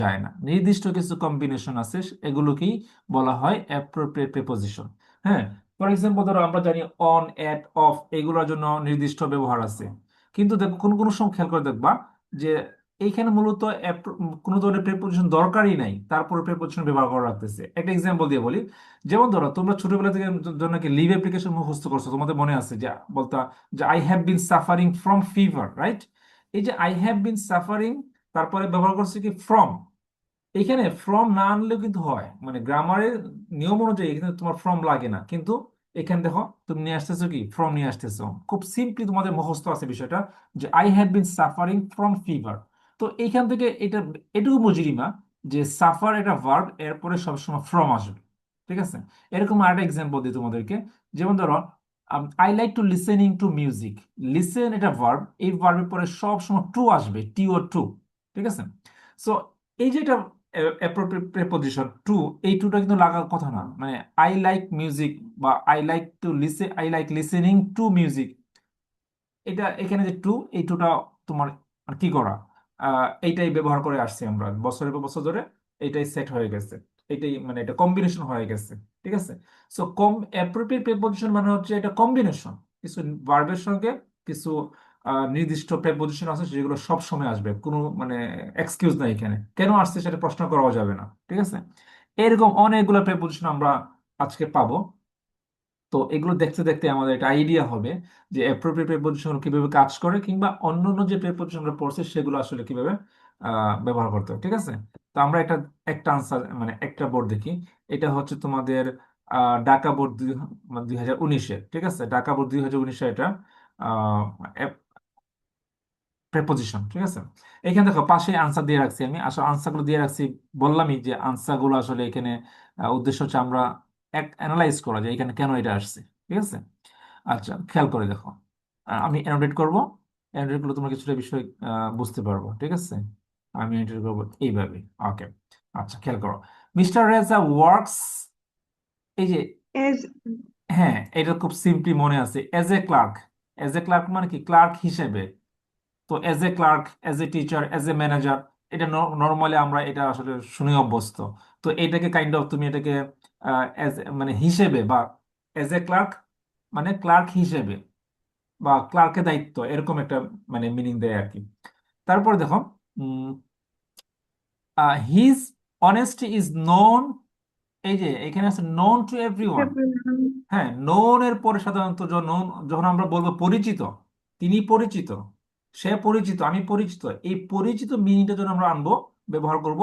যায় না, নির্দিষ্ট কিছু কম্বিনেশন আছে, এগুলোকেই বলা হয় অ্যাপ্রোপ্রিয়েট প্রিপোজিশন। হ্যাঁ, ফর এক্সাম্পল ধরো আমরা জানি অন, এট, অফ, এগুলোর জন্য নির্দিষ্ট ব্যবহার আছে। কিন্তু দেখো কোন কোন সময় খেয়াল করে দেখবা যে এইখানে মূলত কোনো ধরনের প্রিপোজিশন দরকারই নাই, তারপরে প্রিপোজিশন ব্যবহার করা রাখতেছে। একটা এক্সাম্পল দিয়ে বলি, যেমন ধরো তোমরা ছোটবেলা থেকে জন্য কি লিভ অ্যাপ্লিকেশন মুখস্থ করছো, তোমাদের মনে আছে যে বলতা যে I have been suffering from fever, right? এই যে আই হ্যাভ বিন সাফারিং, তারপরে ব্যবহার করছে কি ফ্রম। এখানে ফ্রম না আনলেও কিন্তু হয়, মানে গ্রামারের নিয়ম অনুযায়ী এখানে তোমার ফ্রম লাগে না, কিন্তু এখানে দেখো তুমি নিয়ে আসতেছো কি ফ্রম নিয়ে আসতেছো। খুব সিম্পলি তোমাদের মুখস্থ আছে বিষয়টা যে I have been suffering from fever. তো এইখান থেকে এটুকু বুঝিনি না যে সাফার একটা ভার্ব, এরপরে সবসময় ফ্রম আসবে। ঠিক আছে, এরকম আরেকটা এক্সাম্পল দিই তোমাদেরকে। যেমন ধরো I like to listening to music. Listen এটা ভার্ব, এই ভার্বের পরে সবসময় টু আসবে, টি ও টু। ঠিক আছে, সো এই যে এটা অ্যাপ্রোপ্রিয়েট প্রেপোজিশন টু, এই টুটা কিন্তু লাগার কথা না। মানে আই লাইক মিউজিক বা I like listening to music, এটা এখানে যে টু, এই টুটা তোমার কি করা, এইটাই ব্যবহার করে আসছি আমরা বছরের পর বছর ধরে, এইটাই সেট হয়ে গেছে, এইটাই মানে এটা কম্বিনেশন হয়ে গেছে। ঠিক আছে, সো অ্যাপ্রোপ্রিয়েট প্রেপোজিশন মানে হচ্ছে এটা কম্বিনেশন, কিছু ভার্বের সঙ্গে কিছু নির্দিষ্ট প্রেপোজিশন আছে যেগুলো সব সময় আসবে, কোনো মানে এক্সকিউজ নাই, এখানে কেন আসছে সেটা প্রশ্ন করাও যাবে না। ঠিক আছে, এরকম অনেকগুলো প্রেপোজিশন আমরা আজকে পাবো। তো এগুলো দেখতে দেখতে আমাদের একটা আইডিয়া হবে যে অ্যাপ্রোপ্রিয়েট প্রিপোজিশন কিভাবে কাজ করে, কিংবা অন্যান্য যে প্রিপোজিশন আমরা পড়ছি সেগুলো আসলে কিভাবে ব্যবহার করতে হবে। ঠিক আছে, তো আমরা একটা একটা আনসার মানে একটা বোর্ড দেখি। এটা হচ্ছে তোমাদের ঢাকা বোর্ড 2019-এর। ঠিক আছে, ঢাকা বোর্ড 2019-এর এটা প্রেপোজিশন। ঠিক আছে, এখানে দেখো পাশে আনসার দিয়ে রাখছি, আমি আসলে আনসারগুলো দিয়ে রাখছি। বললামই যে আনসারগুলো আসলে এখানে উদ্দেশ্য হচ্ছে আমরা অ্যানালাইজ করা যায় এখানে কেন এটা আসছে। ঠিক আছে, আচ্ছা খেয়াল করে দেখো, আমি অ্যানোটেট করবো, অ্যানোটেট করলে তোমরা কিছুটা বিষয় বুঝতে পারবো। ঠিক আছে, আমি অ্যানোটেট করবো এইভাবে। ওকে, আচ্ছা খেয়াল করো, মিস্টার রেজা ওয়ার্কস, এই যে as হ্যাঁ, এটা খুব সিম্পলি মনে আছে, as a clerk. As a clerk মানে কি, ক্লার্ক হিসেবে। তো as a clerk, as a teacher, as a manager, এটা নর্মালি আমরা এটা আসলে শুনে অভ্যস্ত। তো এটাকে কাইন্ড অফ তুমি এটাকে এজ মানে হিসেবে, বা এজ এ ক্লার্ক মানে ক্লার্ক হিসেবে, বা ক্লার্কের দায়িত্ব, এরকম একটা মানে মিনিং দেয় আর কি। তারপর দেখো হিজ অনেস্টি ইজ নোন, এই যে এখানে আছে নোন টু এভরিওয়ান। everyone. হ্যাঁ, নোন এর পরে সাধারণত যখন আমরা বলবো পরিচিত, তিনি পরিচিত, সে পরিচিত, আমি পরিচিত, এই পরিচিত মিনিংটা যখন আমরা আনবো, ব্যবহার করব,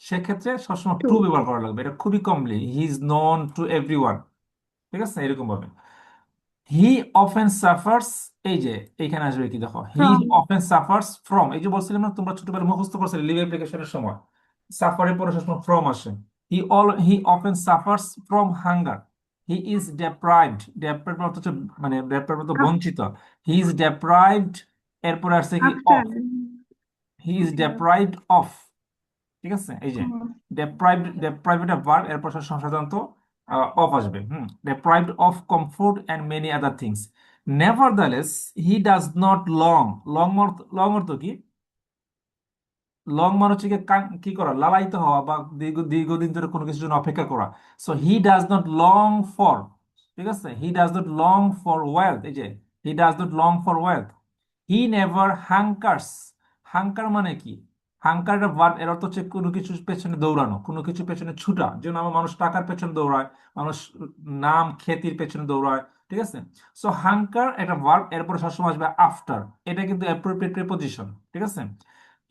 সেক্ষেত্রে সবসময় টু Two. ব্যবহার করা লাগবে। এটা খুবই commonly, he is known to everyone. ঠিক আছে, এরকম ভাবে হি অফেন সাফার্স, এই যে এইখানে আসবে কি দেখো, হি From. অফেন সাফার্স ফ্রম, এই যে বলছিলাম না তোমরা ছোটবেলায় মুখস্থ করছিলে লিভ অ্যাপ্লিকেশনের সময়, সাফারের পরে সবসময় ফ্রম আসে। He often suffers from hunger. He is deprived, deprived অর্থ হচ্ছে মানে ডেপ্রাইভড অর্থ Af- বঞ্চিত। হি ইজ ডেপ্রাইভড, এরপরে আসছে কি After. Of, he is deprived of. ঠিক আছে, এই যে Oh, ডেপ্রাইভড একটা ভার্ব, এরপর সাধারণত অফ আসবে। Deprived of comfort and many other things. Nevertheless he does not long, long long অর্থ কি, লং মানে হচ্ছে কি করা, লালায়িত হওয়া, বা দীর্ঘদিন ধরে কোনো কিছুর জন্য অপেক্ষা করা। So he does not long for, ঠিক আছে, he does not long for wealth, এই যে he does not long for wealth. He never hankers, hanker মানে কি, হাঙ্কার একটা ভার্ব, এর অর্থ হচ্ছে কোনো কিছুর পেছনে দৌড়ানো, কোনো কিছুর পেছনে ছুটা। যেমন আমার মানুষ টাকার পেছনে দৌড়ায়, মানুষ নাম খ্যাতির পেছনে দৌড়ায়। ঠিক আছে, সো হাঙ্কার একটা ভার্ব, এরপরে সবসময় আসবে আফটার, এটা কিন্তু অ্যাপ্রোপ্রিয়েট প্রিপোজিশন। ঠিক আছে,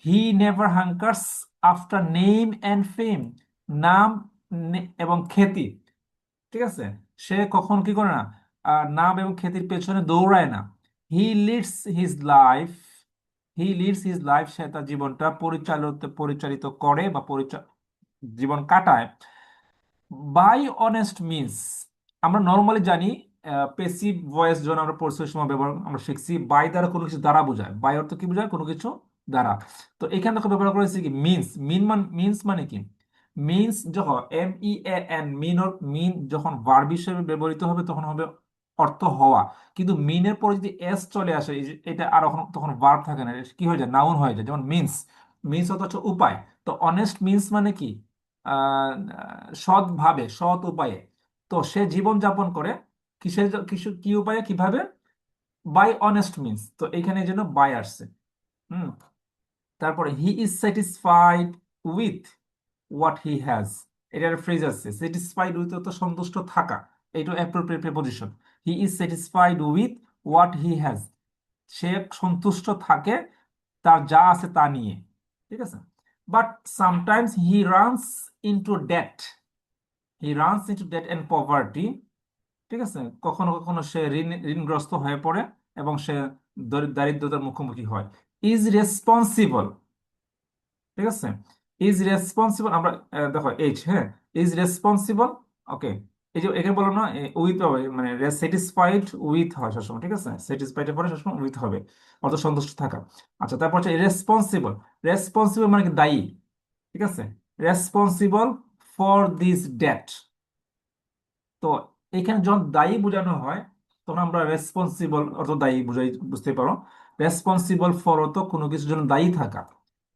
he never hankers after name and fame, নাম এবং খ্যাতি। ঠিক আছে, সে কখন কি করে না, নাম এবং খ্যাতির পেছনে দৌড়ায় না। হি লিডস হিজ লাইফ, সে তার জীবনটা পরিচালিত করে বা জীবন কাটায় বাই অনেস্ট মিনস। আমরা নর্মালি জানি পেসিভ ভয়েস যখন আমরা পড়ছি ওই সময় ব্যবহার আমরা শিখছি বাই দ্বারা কোনো কিছু দ্বারা বোঝায়, বাই অর্থ কি বোঝায়, কোনো কিছু দ্বারা। তো এখানে দেখো ব্যবহার করেছি কি মিনস, মিনস মানে কি, মিনস যখন MEAN, মিন যখন ভার্ব হিসেবে ব্যবহৃত হবে তখন হবে অর্থ হওয়া। কিন্তু মিনের পরে যদি এস চলে আসে, এটা আর তখন ভার্ব থাকে না, এটা কি হয়ে যায়, নাউন হয়ে যায়। যেমন মিনস, মিনস অর্থ হচ্ছে উপায়। তো অনেস্ট মিনস মানে কি? সৎভাবে, সৎ উপায়ে। তো সে জীবন যাপন করে কি উপায়ে, কিভাবে? By honest means. তো এখানে যেন বাই আসছে। হুম। তারপরে he is satisfied with what he has. এটার ফ্রেজ আছে, স্যাটিসফাইড উইথ তো সন্তুষ্ট থাকা, এটা appropriate preposition. He is satisfied with what he has, সে সন্তুষ্ট থাকে তার যা আছে তা নিয়ে। ঠিক আছে। But sometimes he runs into debt and poverty. ঠিক আছে, কখনো কখনো সে ঋণগ্রস্ত হয়ে পড়ে এবং সে দারিদ্রতার মুখোমুখি হয়। Is responsible. ঠিক আছে, ইজ রেসপন্সিবল আমরা দেখো এইচ, হ্যাঁ, ইজ রেসপন্সিবল। ওকে, এই যে এখানে বললাম না, উইথ হবে, মানে স্যাটিসফাইড উইথ হয় সবসময়। ঠিক আছে, স্যাটিসফাইড এর পরে সবসময় উইথ হবে, অর্থ সন্তুষ্ট থাকা। আচ্ছা, তারপর হচ্ছে রেসপন্সিবল। রেসপন্সিবল মানে কি? দায়ী। ঠিক আছে, রেসপন্সিবল ফর দিস ডেট। তো এখানে যখন দায়ী বোঝানো হয় তখন আমরা রেসপন্সিবল অর্থ দায়ী বুঝাই, বুঝতে পারো। রেসপন্সিবল ফর অর্থ কোনো কিছুর জন্য দায়ী থাকা,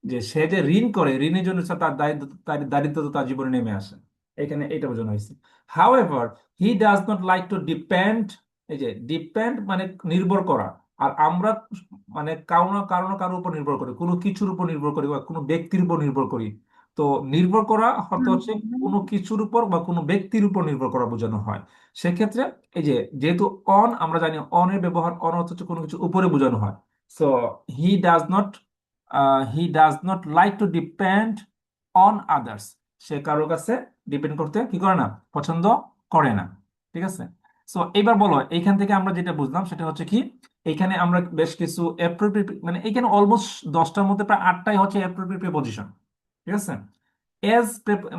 যে সে যে ঋণ করে, ঋণের জন্য তার দারিদ্র, তার দারিদ্র তার জীবনে নেমে আসে। এখানে এটা বোঝানো হয়েছে। However he does not like to depend. এই যে ডিপেন্ড মানে নির্ভর করা। আর আমরা মানে কারো না কারো না কারোর উপর নির্ভর করি, কোনো কিছুর উপর নির্ভর করি বা কোনো ব্যক্তির উপর নির্ভর করি। তো নির্ভর করা অর্থ হচ্ছে কোনো কিছুর উপর বা কোনো ব্যক্তির উপর নির্ভর করা বোঝানো হয়। সেক্ষেত্রে এই যে যেহেতু অন, আমরা জানি অনের ব্যবহার, অন অর্থ হচ্ছে কোনো কিছুর উপরে বোঝানো হয়। So he does not he does not like to depend on others. সে কারোর কাছে ডিপেন্ড করতে কি করে না, পছন্দ করে না। ঠিক আছে। সো এবার বলো, এইখান থেকে আমরা যেটা বুঝলাম সেটা হচ্ছে কি, এখানে আমরা বেশ কিছু অ্যাপ্রোপ্রিয়েট, মানে এখানে অলমোস্ট 10টার মধ্যে প্রায় 8টাই হচ্ছে অ্যাপ্রোপ্রিয়েট প্রিপজিশন। ঠিক আছে। এজ,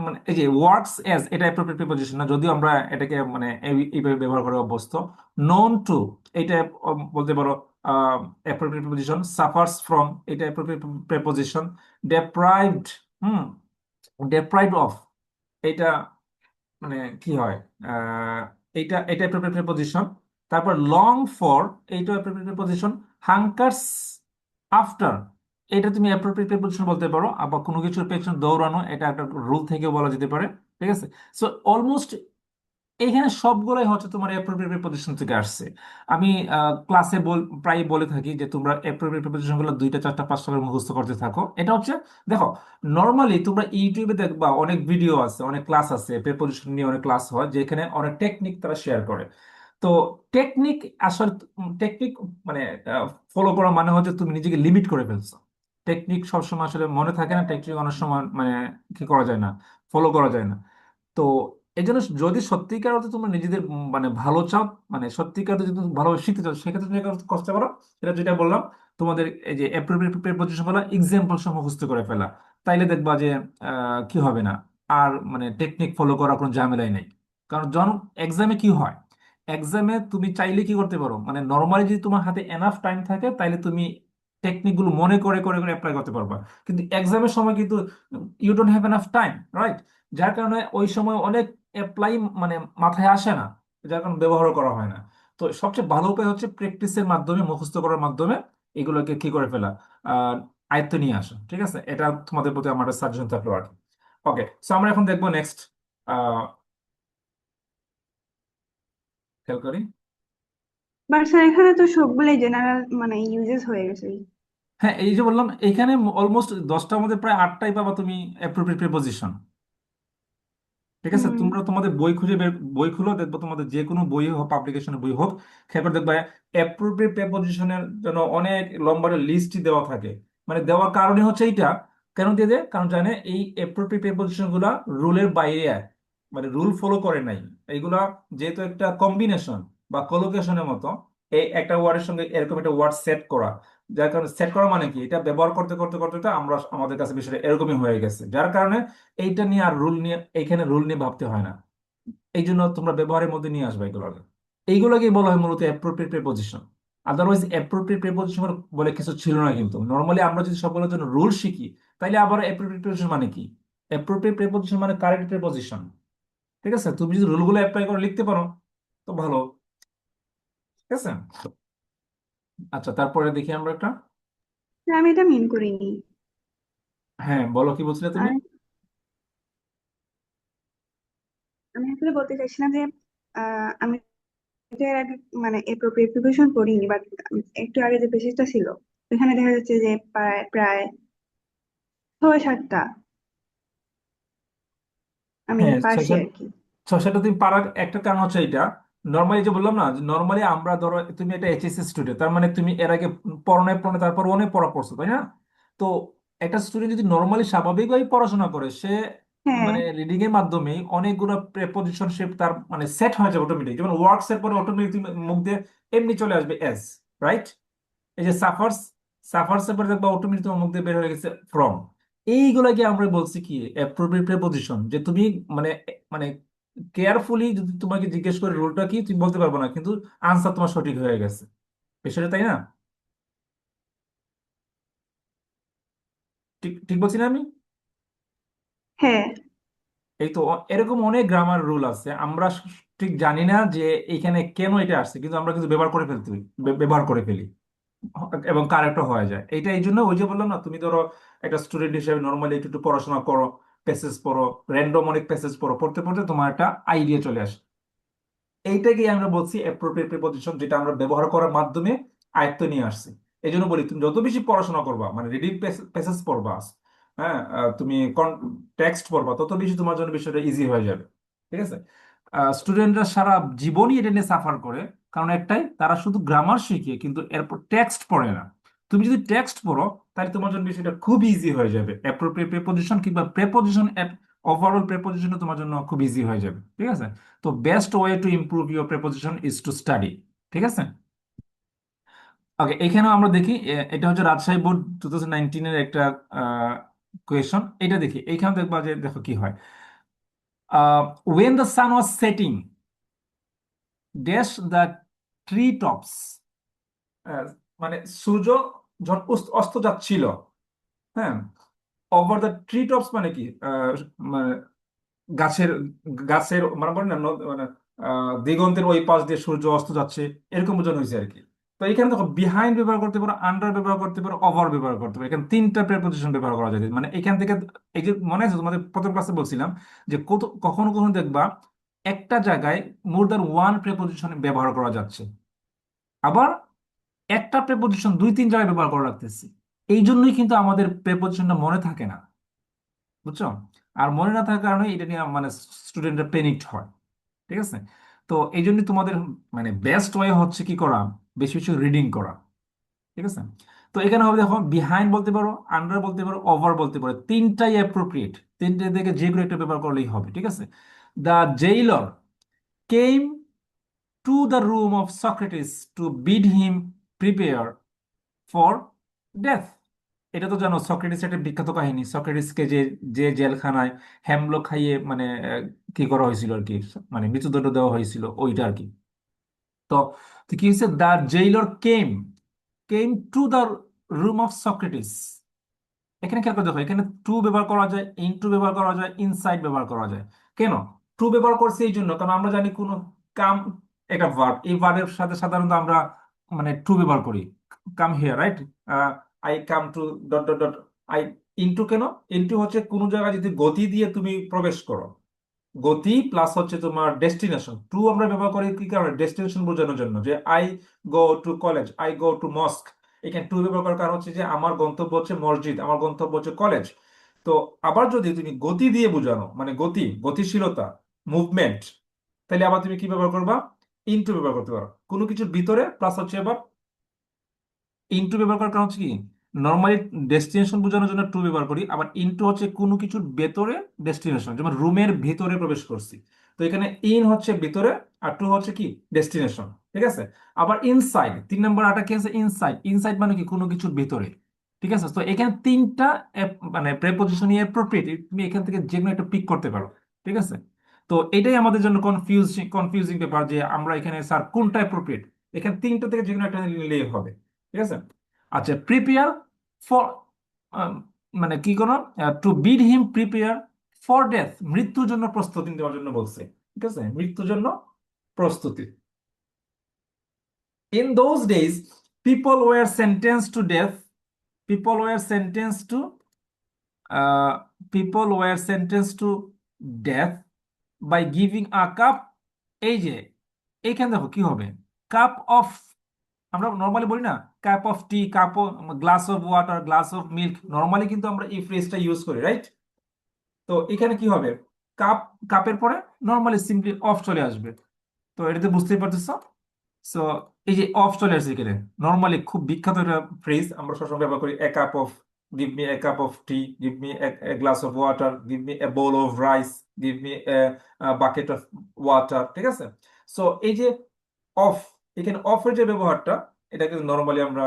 মানে এই যে ওয়ার্কস এজ, এটা অ্যাপ্রোপ্রিয়েট প্রিপজিশন না, যদিও আমরা এটাকে মানে এইভাবে ব্যবহার করে অভ্যস্ত। নোন টু, এটা বলতে পারো অ্যাপ্রোপ্রিয়েট প্রিপজিশন। সাফার্স ফ্রম, এটা appropriate preposition. Deprived, hmm, deprived of, এটা মানে কি হয়, আহ, এটা অ্যাপ্রোপ্রিয়েট প্রিপজিশন। তারপর লং ফর, এইটা অ্যাপ্রোপ্রিয়েট প্রিপজিশন। হাঙ্কার্স আফটার, এটা তুমি অ্যাপ্রোপ্রিয়েট প্রিপজিশন বলতে পারো। আবার কোনো কিছুর পেছনে দৌড়ানো, এটা একটা রুল থেকে বলা যেতে পারে। ঠিক আছে। সো অলমোস্ট এখানে সবগুলোই হচ্ছে তোমার অ্যাপ্রোপ্রিয়েট প্রিপজিশন থেকে আসছে। আমি ক্লাসে প্রায় বলে থাকি যে তোমরা অ্যাপ্রোপ্রিয়েট প্রিপজিশন গুলো 2টা 4টা 5টা করে মুখস্থ করতে থাকো। এটা হচ্ছে, দেখো, নর্মালি তোমরা ইউটিউবে দেখবা অনেক ভিডিও আছে, অনেক ক্লাস আছে, প্রিপজিশন নিয়ে অনেক ক্লাস হয়, যেখানে অনেক টেকনিক তারা শেয়ার করে। তো টেকনিক, আসলে টেকনিক মানে ফলো করা মানে হচ্ছে তুমি নিজেকে লিমিট করে ফেলছো। টেকনিক সবসময় আসলে মনে থাকে না, টেকনিক অনেক সময় মানে কি করা যায় না, ফলো করা যায় না। তো এই জন্য যদি সত্যিকার অর্থে তোমরা নিজেদের মানে ভালো চাও, মানে সত্যিকার অর্থে যদি তুমি ভালোভাবে শিখতে চাও, সেক্ষেত্রে তুমি করতে পারো, এটা যেটা বললাম, তোমাদের এই যে অ্যাপ্রোপ্রিয়েট প্রিপজিশন গুলো এক্সাম্পল সহ মুখস্থ করে ফেলা। তাইলে দেখবা যে কি হবে না, আর মানে টেকনিক ফলো করার কোনো ঝামেলাই নেই। কারণ যখন এক্সামে কি হয়, এক্সামে তুমি চাইলে কি করতে পারো, মানে নর্মালি যদি তোমার হাতে এনাফ টাইম থাকে তাইলে তুমি টেকনিক গুলো মনে করে করে করে অ্যাপ্লাই করতে পারবা। কিন্তু এক্সামের সময় কিন্তু you don't have enough time, right? যার কারণে ওই সময় অনেক অ্যাপ্লাই মানে মাথায় আসে না, যার কারণে ব্যবহার করা হয় না। তো সবচেয়ে ভালো উপায় হচ্ছে প্র্যাকটিসের মাধ্যমে, মুখস্থ করার মাধ্যমে এগুলোকে কি করে ফেলা, আহ আয়ত্ত নিয়ে আসা। ঠিক আছে, এটা তোমাদের প্রতি আমার সাজেশন থাকলো আর কি। ওকে, সো আমরা এখন দেখবো নেক্সট। খেয়াল করি। বাট স্যার এখানে তো সবগুলোই জেনারেল মানে ইউজেস হয়ে গেছে। হ্যাঁ, এই যে বললাম, এখানে অলমোস্ট 10টার মধ্যে প্রায় 8টাই পাবা তুমি অ্যাপ্রোপ্রিয়েট প্রিপজিশন। ঠিক আছে, হুম। তোমরা তোমাদের বই খুলো, দেখবো তোমাদের যে কোনো বই হোক, পাবলিকেশনের বই হোক, খেয়াল করে দেখবে অ্যাপ্রোপ্রিয়েট প্রেপোজিশনের জন্য অনেক লম্বা লিস্টই দেওয়া থাকে। মানে দেওয়ার কারণে হচ্ছে এইটা, কেন দিয়ে দেয়, কারণ জানে এই অ্যাপ্রোপ্রিয়েট প্রেপোজিশন গুলা রুলের বাইরে মানে রুল ফলো করে নাই। এইগুলা যেহেতু একটা কম্বিনেশন বা কোলোকেশনের মতো, এই একটা ওয়ার্ডের সঙ্গে এরকম একটা ওয়ার্ড সেট করা, যার কারণে সেট করা মানে কি, এটা ব্যবহার করতে করতে করতে করতে আমরা আমাদের কাছে বিষয়টা এরকমই হয়ে গেছে, যার কারণে এইটা নিয়ে আর রুল নিয়ে, এখানে রুল নিয়ে ভাবতে হয় না। এই জন্য তোমরা ব্যবহারের মধ্যে নিয়ে আসবে এগুলোকে। এইগুলোকেই বলা হয় মূলত appropriate preposition. Otherwise appropriate preposition বলে কিছু ছিল না। কিন্তু নর্মালি আমরা যদি সকলের জন্য রুল শিখি, তাইলে আবার অ্যাপ্রোপ্রিয়েট প্রিপজিশন মানে কি? অ্যাপ্রোপ্রিয়েট প্রিপজিশন মানে কারেক্ট প্রিপজিশন। ঠিক আছে, তুমি যদি রুলগুলো অ্যাপ্লাই করে লিখতে পারো তো ভালো। ঠিক আছে। আচ্ছা, তারপরে দেখি আমরা একটা। আমি এটা মিন করিনি। হ্যাঁ, বলো কি বলছিলে তুমি? আর আমি আসলে বলতে চাইছিলাম যে আমি তো এর আগে মানে এপ্রোপ্রিয়েট প্রিপারেশন করিনি, বাট একটু আগে যে পেজটা ছিল ওখানে দেখা যাচ্ছে যে প্রায় প্রায় 6-7টা আমি হ্যাঁ, পারছি আর কি। ছয় সাতটা তুমি পারার একটা কারণ হচ্ছে এটা। নর্মালি যে বললাম না, নর্মালি আমরা ধরো তুমি একটা এইচএসসি স্টুডেন্ট, তার মানে তুমি এর আগে পড়ানোয় পড়ানো তারপর অনেক পড়া পড়ছো, তাই না? তো একটা স্টুডেন্ট যদি নর্মালি স্বাভাবিকভাবে পড়াশোনা করে, সে হ্যাঁ, মানে রিডিং এর মাধ্যমে অনেকগুলো প্রেপোজিশন সে তার মানে সেট হয়ে যাবে অটোমেটিক। যেমন ওয়ার্কস এর পরে অটোমেটিক মুখ দিয়ে এমনি চলে আসবে এস, রাইট? এই যে সাফার্স, সাফার্স এর পরে দেখবা অটোমেটিক তোমার মুখ দিয়ে বের হয়ে গেছে ফ্রম। এইগুলাকে আমরা বলছি কি অ্যাপ্রোপ্রিয়েট প্রেপোজিশন। যে তুমি মানে মানে কেয়ারফুলি যদি তোমাকে জিজ্ঞেস করে রুলটা কি, তুমি বলতে পারবো না, কিন্তু আনসার তোমার সঠিক হয়ে গেছে বিষয়টা, তাই না? ঠিক ঠিক বলছি না আমি? হ্যাঁ, এই তো এরকম অনেক গ্রামার রুল আছে, আমরা ঠিক জানি না যে এখানে কেন এটা আসছে, কিন্তু আমরা কিন্তু ব্যবহার করে ফেলতে ব্যবহার করে ফেলি এবং কারেক্টও হয়ে যায়। এটা এই জন্য ওই যে বললাম না, তুমি ধরো একটা স্টুডেন্ট হিসেবে নর্মালি একটু একটু পড়াশোনা করো, প্যাসেজ পড়ো, র্যান্ডম অনেক প্যাসেজ পড়ো, পড়তে পড়তে তোমার একটা আইডিয়া চলে আসে। এইটাকেই আমরা বলছি অ্যাপ্রোপ্রিয়েট প্রিপজিশন, যেটা আমরা ব্যবহার করার মাধ্যমে আয়ত্ত নিয়ে আসছি। এই জন্য বলি তুমি যত বেশি পড়াশোনা করবা, মানে রিডিং প্যাসেজ পড়বা, হ্যাঁ, তুমি টেক্সট পড়বা, তত বেশি তোমার জন্য বিষয়টা ইজি হয়ে যাবে। ঠিক আছে? স্টুডেন্টরা সারা জীবনই এটা নিয়ে সাফার করে, কারণ একটাই, তারা শুধু গ্রামার শিখে কিন্তু এরপর টেক্সট পড়ে না। তুমি যদি টেক্সট পড়ো, তাহলে তোমার জন্য বিষয়টা খুব ইজি হয়ে যাবে। অ্যাপ্রোপ্রিয়েট প্রিপজিশন কিংবা প্রেপজিশন, ওভারঅল প্রেপজিশন তোমার জন্য খুব ইজি হয়ে যাবে। ঠিক আছে? তো best way to improve your preposition is to study. ঠিক আছে? ওকে, এখানেও আমরা দেখি এটা হচ্ছে রাজশাহী বোর্ড 2019 এর একটা কোয়েশন। এটা দেখি, এইখানে দেখবা যে দেখো কি হয়। When the sun was setting, dash the tree tops, মানে সূর্য যখন অস্ত যাচ্ছিল, হ্যাঁ, ওভার দ্য ট্রি টপস মানে কি, মানে গাছের গাছের মানে বলে না মানে দিগন্তের ওই পাশ দিয়ে সূর্য অস্ত যাচ্ছে, এরকম বোঝানো হয়েছে আর কি। তো এখানে দেখো বিহাইন্ড ব্যবহার করতে পারো, আন্ডার ব্যবহার করতে পারো, ওভার ব্যবহার করতে পারো। এখানে তিনটা প্রেপোজিশন ব্যবহার করা যায়। মানে এখান থেকে এই যে মনে আছে তোমাদের প্রথম ক্লাসে বলছিলাম যে কখনো কখনো দেখবা একটা জায়গায় মোর দ্যান ওয়ান প্রেপোজিশন ব্যবহার করা যাচ্ছে, আবার একটা প্রেপোজিশন দুই তিন জায়গায় ব্যবহার করা লাগতেছে। এই জন্যই কিন্তু আমাদের প্রেপোজিশনটা মনে থাকে না, বুঝছো? আর মনে না থাকার কারণে এটা নিয়ে মানে স্টুডেন্টরা পেনিকড হয়। ঠিক আছে? তো এই জন্য তোমাদের মানে বেস্ট ওয়ে হচ্ছে কি করা, বেশি বেশি রিডিং করা। ঠিক আছে? তো এখানে হবে দেখো, বিহাইন্ড বলতে পারো, আন্ডার বলতে পারো, ওভার বলতে পারো, তিনটাই অ্যাপ্রোপ্রিয়েট। তিনটে থেকে যে কোনো একটা ব্যবহার করলেই হবে। ঠিক আছে? The jailer came to the room of Socrates to bid him prepare for death. এটা তো জানো, সক্রেটিস একটা বিখ্যাত কাহিনী। সক্রেটিসকে যে যে জেলখানায় হেমলক খাইয়ে মানে কি করা হয়েছিল আর কি, মানে মৃত্যুদণ্ড দেওয়া হয়েছিল, ওইটা আর কি। তো তো কি হয়েছে, the jailer came came to the room of Socrates. এখানে খেয়াল করে দেখো, এখানে টু ব্যবহার করা যায়, ইনটু ব্যবহার করা যায়, ইনসাইড ব্যবহার করা যায়। কেন টু ব্যবহার করছি? এই জন্য কারণ আমরা জানি কোনো কাম একটা ভার্ব, এই ভার্বের সাথে সাধারণত আমরা মানে টু ব্যবহার করি। Come here, right? I come to dot dot dot I. Into কেন? ইনটু হচ্ছে কোনো জায়গায় যদি গতি দিয়ে তুমি প্রবেশ করো, গতি প্লাস হচ্ছে তোমার ডেস্টিনেশন। টু আমরা ব্যবহার করি কি কারণে? ডেস্টিনেশন বোঝানোর জন্য, যে I go to college, I go to মস্ক। এখানে টু ব্যবহার করার কারণ হচ্ছে যে আমার গন্তব্য হচ্ছে মসজিদ, আমার গন্তব্য হচ্ছে কলেজ। তো আবার যদি তুমি গতি দিয়ে বোঝানো, মানে গতি, গতিশীলতা, মুভমেন্ট, তাহলে আবার তুমি কি ব্যবহার করবা? ইনটু ব্যবহার করতে পারো। কোনো কিছুর ভিতরে প্লাস হচ্ছে আবার ইনটু ব্যবহার করার কারণ হচ্ছে কি, নর্মালি ডেস্টিনেশন বোঝানোর জন্য টু ব্যবহার করি, আবার ইনটু হচ্ছে কোনো কিছুর ভেতরে ডেস্টিনেশন, যেমন রুমের ভিতরে প্রবেশ করছি। তো এখানে ইন হচ্ছে ভিতরে, আর টু হচ্ছে কি, ডেস্টিনেশন। ঠিক আছে? আবার ইনসাইড, 3 নম্বর আটা কি আছে, ইনসাইড। ইনসাইড মানে কি, কোনো কিছুর ভিতরে। ঠিক আছে? তো এখানে তিনটা মানে প্রেপোজিশন অ্যাপ্রোপ্রিয়েট, তুমি এখান থেকে যে কোনো একটা পিক করতে পারো। ঠিক আছে? তো এটাই আমাদের জন্য কনফিউজিং কনফিউজিং ব্যাপার, যে আমরা এখানে স্যার কোনটা অ্যাপ্রোপ্রিয়েট। এখানে তিনটা থেকে যে কোনো একটা নিলেই হবে। ঠিক আছে? আচ্ছা, প্রিপেয়ার ফর, মানে কি কোনো, to bid him prepare for death, মৃত্যুর জন্য প্রস্তুতি নেওয়ার জন্য বলছে। ঠিক আছে? মৃত্যুর জন্য প্রস্তুতি। In those days people were sentence to death, people were sentence to people were sentence to death by giving a cup. এই যে এইখানে দেখো কি হবে, কাপ অফ, আমরা নর্মালি বলি না cup of T, cup of, glass of water, glass of milk, normally কিন্তু আমরা এই ফ্রেজটা ইউজ করি, রাইট? তো এখানে কি হবে, কাপ, কাপের পরে নর্মালি সিম্পলি অফ চলে আসবে। তো এটাতে বুঝতেই পারতেছো। সো এই যে অফ চলে আসছে এখানে, নর্মালি খুব বিখ্যাত একটা ফ্রেজ, আমরা সবসময় ব্যবহার করি, a cup of, give me a cup of tea, give me a glass of water, give me a bowl of rice, give me a bucket of water, ঠিক আছে? সো এই যে অফ, এখানে অফের যে ব্যবহারটা, এটা কিন্তু নর্মালি আমরা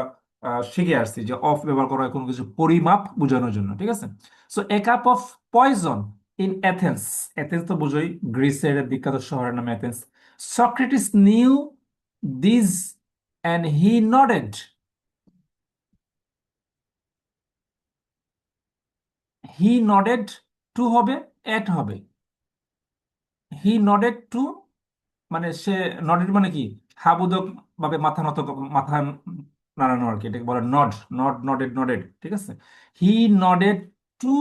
শিখে আসছি যে অফ ব্যবহার করা হয় কোনো কিছু পরিমাপ বোঝানোর জন্য, ঠিক আছে? So a cup of poison in Athens, Athens তো বুঝোই, গ্রিসের বিখ্যাত শহরের নাম Athens. Socrates knew this and he nodded, he nodded to হবে, এট হবে, হি নডেড টু মানে সে, নডেড মানে কি, হাবুদক ভাবে মাথা নত, মাথা নাড়ানো আর কি, এটাকে বলে নড, নডেড, নডেড, ঠিক আছে? হি নডেড টু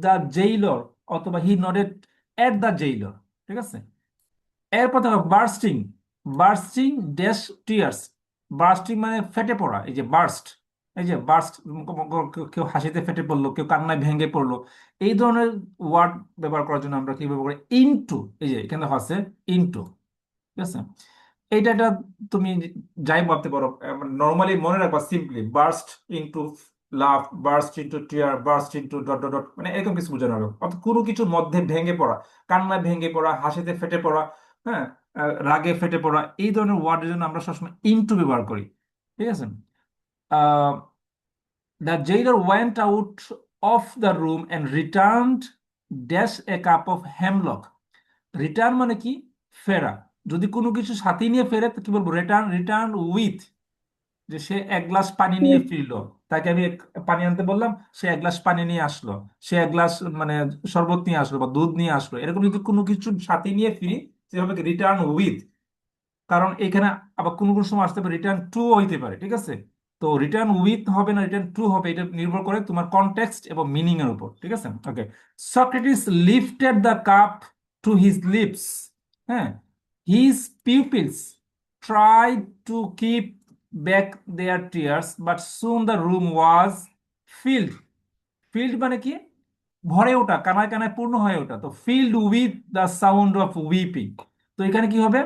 দ্য জেইলর, অথবা হি নডেড এট দ্য জেইলর, ঠিক আছে? এরপর দেখো bursting, bursting dash tears, bursting মানে ফেটে পড়া, এই যে বার্স্ট, এই যে বার্স্ট, কেউ হাসিতে ফেটে পড়লো, কেউ কান্নায় ভেঙে পড়লো, এই ধরনের ওয়ার্ড ব্যবহার করার জন্য আমরা কি ব্যবহার করি, ইনটু, এই যে এখানে দেখো আছে ইনটু, ঠিক আছে? এইটা এটা তুমি যাই ভাবতে পারো, নর্মালি মনে রাখবা simply burst into love, burst into tear, burst into dot dot dot, মানে এরকম কিছু বোঝানো হবে, অর্থাৎ কোনো কিছুর মধ্যে ভেঙে পড়া, কান্নায় ভেঙে পড়া, হাসিতে ফেটে পড়া, হ্যাঁ, রাগে ফেটে পড়া, এই ধরনের ওয়ার্ডের জন্য আমরা সবসময় ইনটু ব্যবহার করি, ঠিক আছে? The jailer went out of the room and returned dash a cup of hemlock. Return মানে কি, ফেরা, যদি কোনো কিছু সাথে নিয়ে ফেরে তো কি বলবো, রিটার্ন, রিটার্ন উইথ, যে সে এক গ্লাস পানি নিয়ে ফিরলো, তাকে আমি পানি আনতে বললাম, সে এক গ্লাস পানি নিয়ে আসলো, সে এক গ্লাস মানে শরবত নিয়ে আসলো বা দুধ নিয়ে আসলো, এরকম যদি কোনো কিছু সাথে নিয়ে ফিরি সেভাবে রিটার্ন উইথ। কারণ এখানে আবার কোনো কোনো সময় আসতে পারে রিটার্ন টু হইতে পারে, ঠিক আছে? তো রিটার্ন উইথ হবে না রিটার্ন টু হবে, এটা নির্ভর করে তোমার কনটেক্সট এবং মিনিং এর উপর, ঠিক আছে? Okay. Socrates lifted the cup to his lips, হ্যাঁ, his pupils tried to keep back their tears but soon the room was filled. Filled মানে কি, ভরে ওঠা, কানায় কানায় পূর্ণ হয়ে ওঠা, তো filled with the sound of weeping. তো এখানে কি হবে,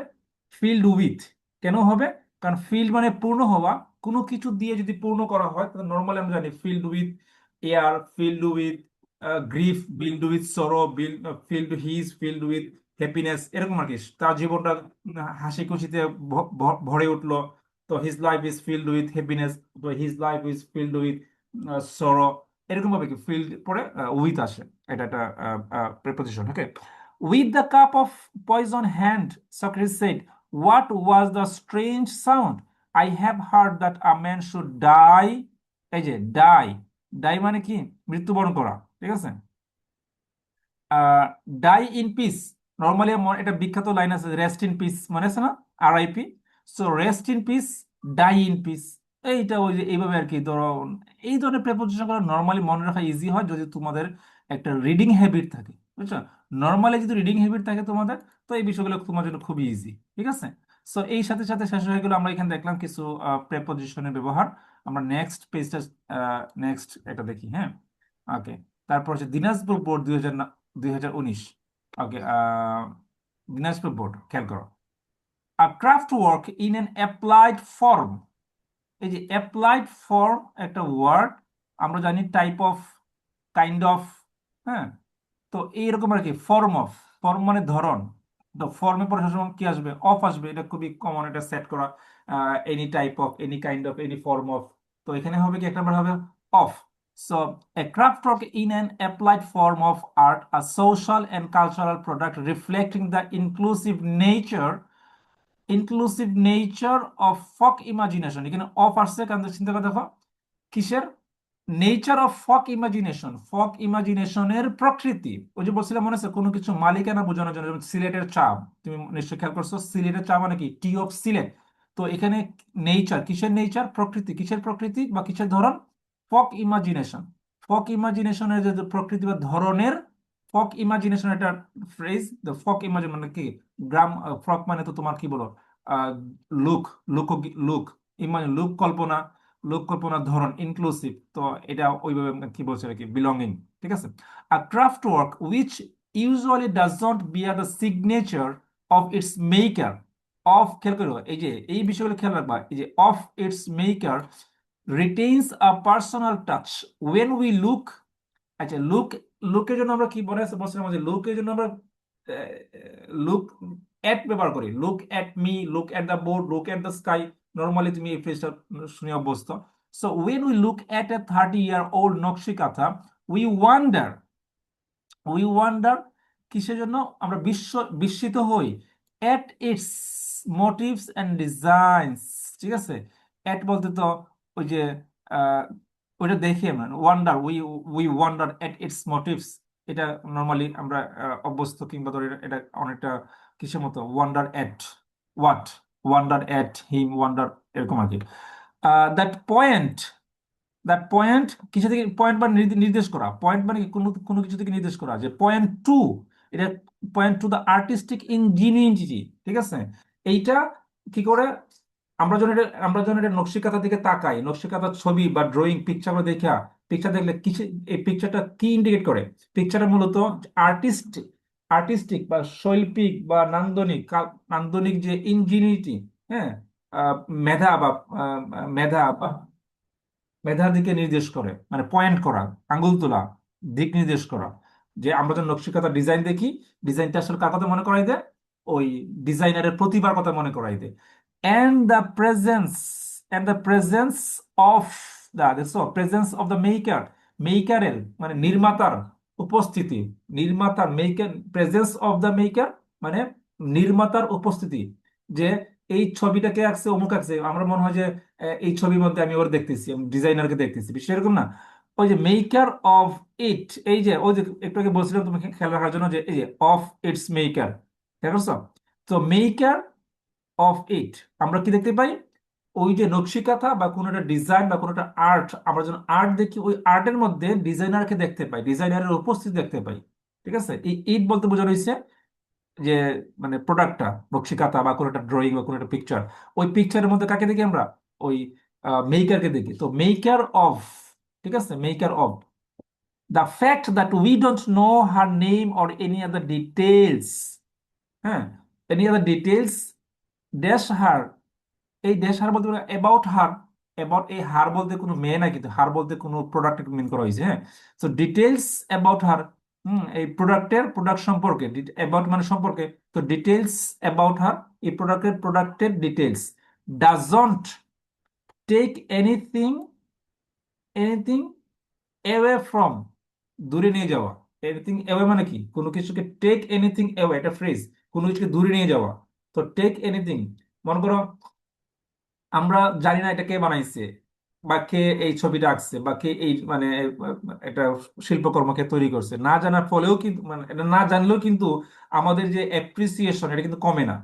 ফিল্ড উইথ, কেন হবে, কারণ ফিল্ড মানে পূর্ণ হওয়া, কোনো কিছু দিয়ে যদি পূর্ণ করা হয় তাহলে নর্মালি আমরা জানি filled with air, filled with grief, filled with sorrow, filled his, filled with happiness, এরকম আর কি, তার জীবনটা হাসি খুশিতে ভরে উঠলো। তো his life is filled with happiness, তো his life is filled with sorrow, এরকম ভাবে কি ফিল্ড পরে উইথ আসে, এটা একটা preposition, okay. With the cup of poison hand Socrates said, what was the strange sound, I have heard that a man should die. এই যে die, die মানে কি, মৃত্যুবরণ করা, ঠিক আছে? ডাই ইন পিস, নর্মালি এটা বিখ্যাত লাইন আছে, রেস্ট ইন পিস মানে আছে না, RIP। So rest in peace, die in peace, এইটা ওই যে এইভাবে আর কি, ধরো এই ধরনের প্রেপোজিশন গুলো নর্মালি মনে রাখা ইজি হয় যদি তোমাদের একটা রিডিং হ্যাবিট থাকে, বুঝছো? নর্মালি যদি রিডিং হ্যাবিট থাকে তোমাদের, তো এই বিষয়গুলো তোমার জন্য খুবই ইজি, ঠিক আছে? সো এই সাথে সাথে শেষ হয়ে গেল, আমরা এখানে দেখলাম কিছু প্রেপোজিশনের ব্যবহার। আমরা নেক্সট পেজটা, নেক্সট এটা দেখি, হ্যাঁ, ওকে। তারপর হচ্ছে Dinajpur board 2019, okay. Dinajpur board, খেয়াল করো, a craft work in an applied form. এই যে অ্যাপ্লাইড ফর্ম একটা ওয়ার্ড, আমরা জানি টাইপ অফ, কাইন্ড অফ, হ্যাঁ, তো এইরকম আর কি, ফর্ম অফ, ফর্ম মানে ধরন, তো ফর্মে পরে সবসময় কি আসবে, অফ আসবে, এটা খুবই কমন, এটা সেট করা, any type of, any kind of, any form of, তো এখানে হবে কি, এক নম্বর হবে of. So a craft work in an applied form of art, a social and cultural product reflecting the inclusive nature of folk imagination. এখানে of আসছে কারণ চিন্তা করে দেখো, কিসের, নেচার অফ ফক ইমাজিনেশন, ফক ইমাজিনেশনের প্রকৃতি, ওই যে বলছিলাম মনে আছে, কোনো কিছু মালিকানা বোঝানোর জন্য, যেমন সিলেটের চা, তুমি নিশ্চয়ই খেয়াল করছো, সিলেটের চা মানে কি, টি অফ সিলেট। তো এখানে নেচার, কিসের নেচার, প্রকৃতি, কিসের প্রকৃতি বা কিসের ধরন, ফক ইমাজিনেশন, ফক ইমাজিনেশনের যে প্রকৃতি বা ধরনের, ফক ইমাজিনেশন একটা ফ্রেজ, ফক ইমাজিন মানে কি, গ্রাম, ফক মানে তো তোমার কি বলো, look, look, look imagine, look কল্পনা, লোক কল্পনার ধরন ইনক্লুসিভ, তো এটা ওইভাবে কি বলছে আর কি, বিলঙ্গিং, ঠিক আছে। A craft work which usually does not bear the signature of its maker, of, খেয়াল করো এই যে এই বিষয়গুলো খেয়াল রাখবা, এই যে of its maker retains a personal touch when we look. আচ্ছা, লুকের জন্য আমরা কি বলে বলছিলাম যে লুকের জন্য আমরা লুক এট ব্যবহার করি, look at me, look at the board, look at the sky, normally তুমি এই ফ্রেজটা শুনে অভ্যস্ত। So when we look at a 30-year-old Nakshi কাঁথা, উই ওয়ান্ডার, উই ওয়ান্ডার কিসের জন্য আমরা বিস্মিত হই, এট ইটস মোটিভস অ্যান্ড ডিজাইনস, ঠিক আছে। এট বলতে তো ওই যে আহ, ওইটা দেখি আমরা, wonder, we we wonder at it's motives, এটা নর্মালি আমরা অভ্যস্ত, কিংবা ধরো এটা অনেকটা কিসের মতো, wonder at what, wonder at him, wonder, এরকম আর কি। দ্যাট পয়েন্ট, দ্যাট পয়েন্ট কিছু থেকে, পয়েন্ট মানে নির্দেশ করা, পয়েন্ট মানে কি কোনো কোনো কিছু থেকে নির্দেশ করা, যে পয়েন্ট টু, এটা পয়েন্ট টু দ্য আর্টিস্টিক ইনজিনিউইটি, ঠিক আছে। এইটা কি করে, আমরা যখন এটা নকশিকাঁথা দিকে তাকাই, নকশিকাঁথার ছবি বা ড্রয়িং পিকচার দেখা, পিকচার দেখলে কিছু, এই পিকচারটা কি ইন্ডিকেট করে, পিকচারটা মূলত আর্টিস্ট, আর্টিস্টিক বা শৈল্পিক বা নান্দনিক, নান্দনিক যে ইনজিনিউইটি, হ্যাঁ, আহ, মেধা বা আহ, মেধা বা মেধার দিকে নির্দেশ করে, মানে পয়েন্ট করা, আঙ্গুল তোলা, দিক নির্দেশ করা। যে আমরা যখন নকশিকাঁথার ডিজাইন দেখি, ডিজাইনটা আসলে কার কথা মনে করাই দেয়, ওই ডিজাইনারের প্রতিভার কথা মনে করাই দেয়। And the presence, and the presence of the, দেখছো, প্রেজেন্স অফ দ্য মেকার, মেকারের মানে নির্মাতার উপস্থিতি, নির্মাতার, maker, presence of the maker মানে নির্মাতার উপস্থিতি, যে এই ছবিটাকে আঁকছে অমুক আঁকছে, আমার মনে হয় যে এই ছবির মধ্যে আমি ওর দেখতেছি, আমি ডিজাইনারকে দেখতেছি, বিষয় এরকম না। ওই যে মেকার অফ ইট, এই যে ওই যে একটু আগে বলছিলাম তোমাকে খেয়াল রাখার জন্য, যে এই যে অফ ইটস মেকার, ঠিক আছে। তো মেকার অফ ইট, আমরা কি দেখতে পাই, ওই যে নকশিকাঁথা বা কোনো একটা ডিজাইন বা কোনো একটা আর্ট, আমরা যখন আর্ট দেখি, ওই আর্টের মধ্যে ডিজাইনারকে দেখতে পাই, ডিজাইনারের উপস্থিতি দেখতে পাই, ঠিক আছে। এই ইট বলতে বোঝানো হয়েছে যে মানে প্রোডাক্টটা, নকশিকাঁথা বা কোনো একটা ড্রয়িং বা কোনো একটা পিকচার, ওই পিকচারের মধ্যে কাকে দেখি আমরা, ওই মেকারকে দেখি। তো মেকার অফ, ঠিক আছে, maker of the fact that we don't know her name or any other details, হ্যাঁ, any other details dash her, এই ড্যাশ হার বলতে অ্যাবাউট হার, অ্যাবাউট, এই হার বলতে কোনো মেয়ে না, কিন্তু হার বলতে কোনো প্রোডাক্ট মিন করা হয়েছে, হ্যাঁ। সো ডিটেলস অ্যাবাউট হার, এই প্রোডাক্টের, প্রোডাক্ট সম্পর্কে, অ্যাবাউট মানে সম্পর্কে, তো ডিটেলস অ্যাবাউট হার, এই প্রোডাক্টের details, doesn't take anything, anything away from, দূরে নিয়ে যাওয়া, এনিথিং অ্যাওয়ে মানে কি, কোনো কিছুকে, টেক এনিথিং অ্যাওয়ে, এটা ফ্রেজ, কোনো কিছুকে দূরে নিয়ে যাওয়া। তো টেক এনিথিং, মনে করো আমরা জানি না এটা কে বানাইছে, বা কে এই ছবিটা আঁকছে, বা কে এই মানে এটা শিল্পকর্মকে তৈরি করছে, না জানার ফলেও কিন্তু, মানে এটা না জানলেও কিন্তু আমাদের যে অ্যাপ্রিসিয়েশন, এটা কিন্তু কমে না।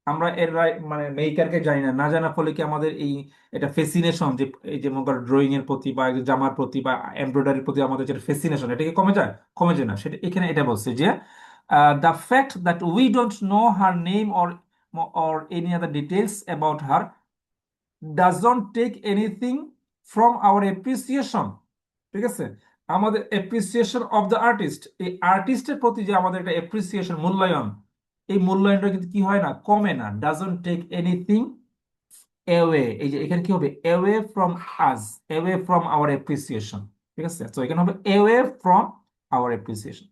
আমরা এর মানে মেকারকে জানি না, না জানার ফলে কি আমাদের এই এটা ফেসিনেশন, যে এই যে মনে করো ড্রয়িং এর প্রতি বা এই যে জামার প্রতি বা এমব্রয়ডারির প্রতি আমাদের যেটা ফেসিনেশন, এটা কি কমে যায়? কমে যায় না। সেটা এখানে এটা বলছে যে the fact that we don't know her name or any other details about her doesn't take anything from our appreciation, ঠিক আছে, আমাদের অ্যাপ্রিসিয়েশন অফ দ্য আর্টিস্ট, এই আর্টিস্টের প্রতি যে আমাদের একটা অ্যাপ্রিসিয়েশন, মূল্যায়ন, এই মূল্যায়নটা কিন্তু কি হয় না, কমে না, ডাজন্ট টেক এনিথিং অ্যাওয়ে, এই যে এখানে কি হবে, away from us, away from our appreciation, ঠিক আছে। তো এখানে হবে away from our appreciation.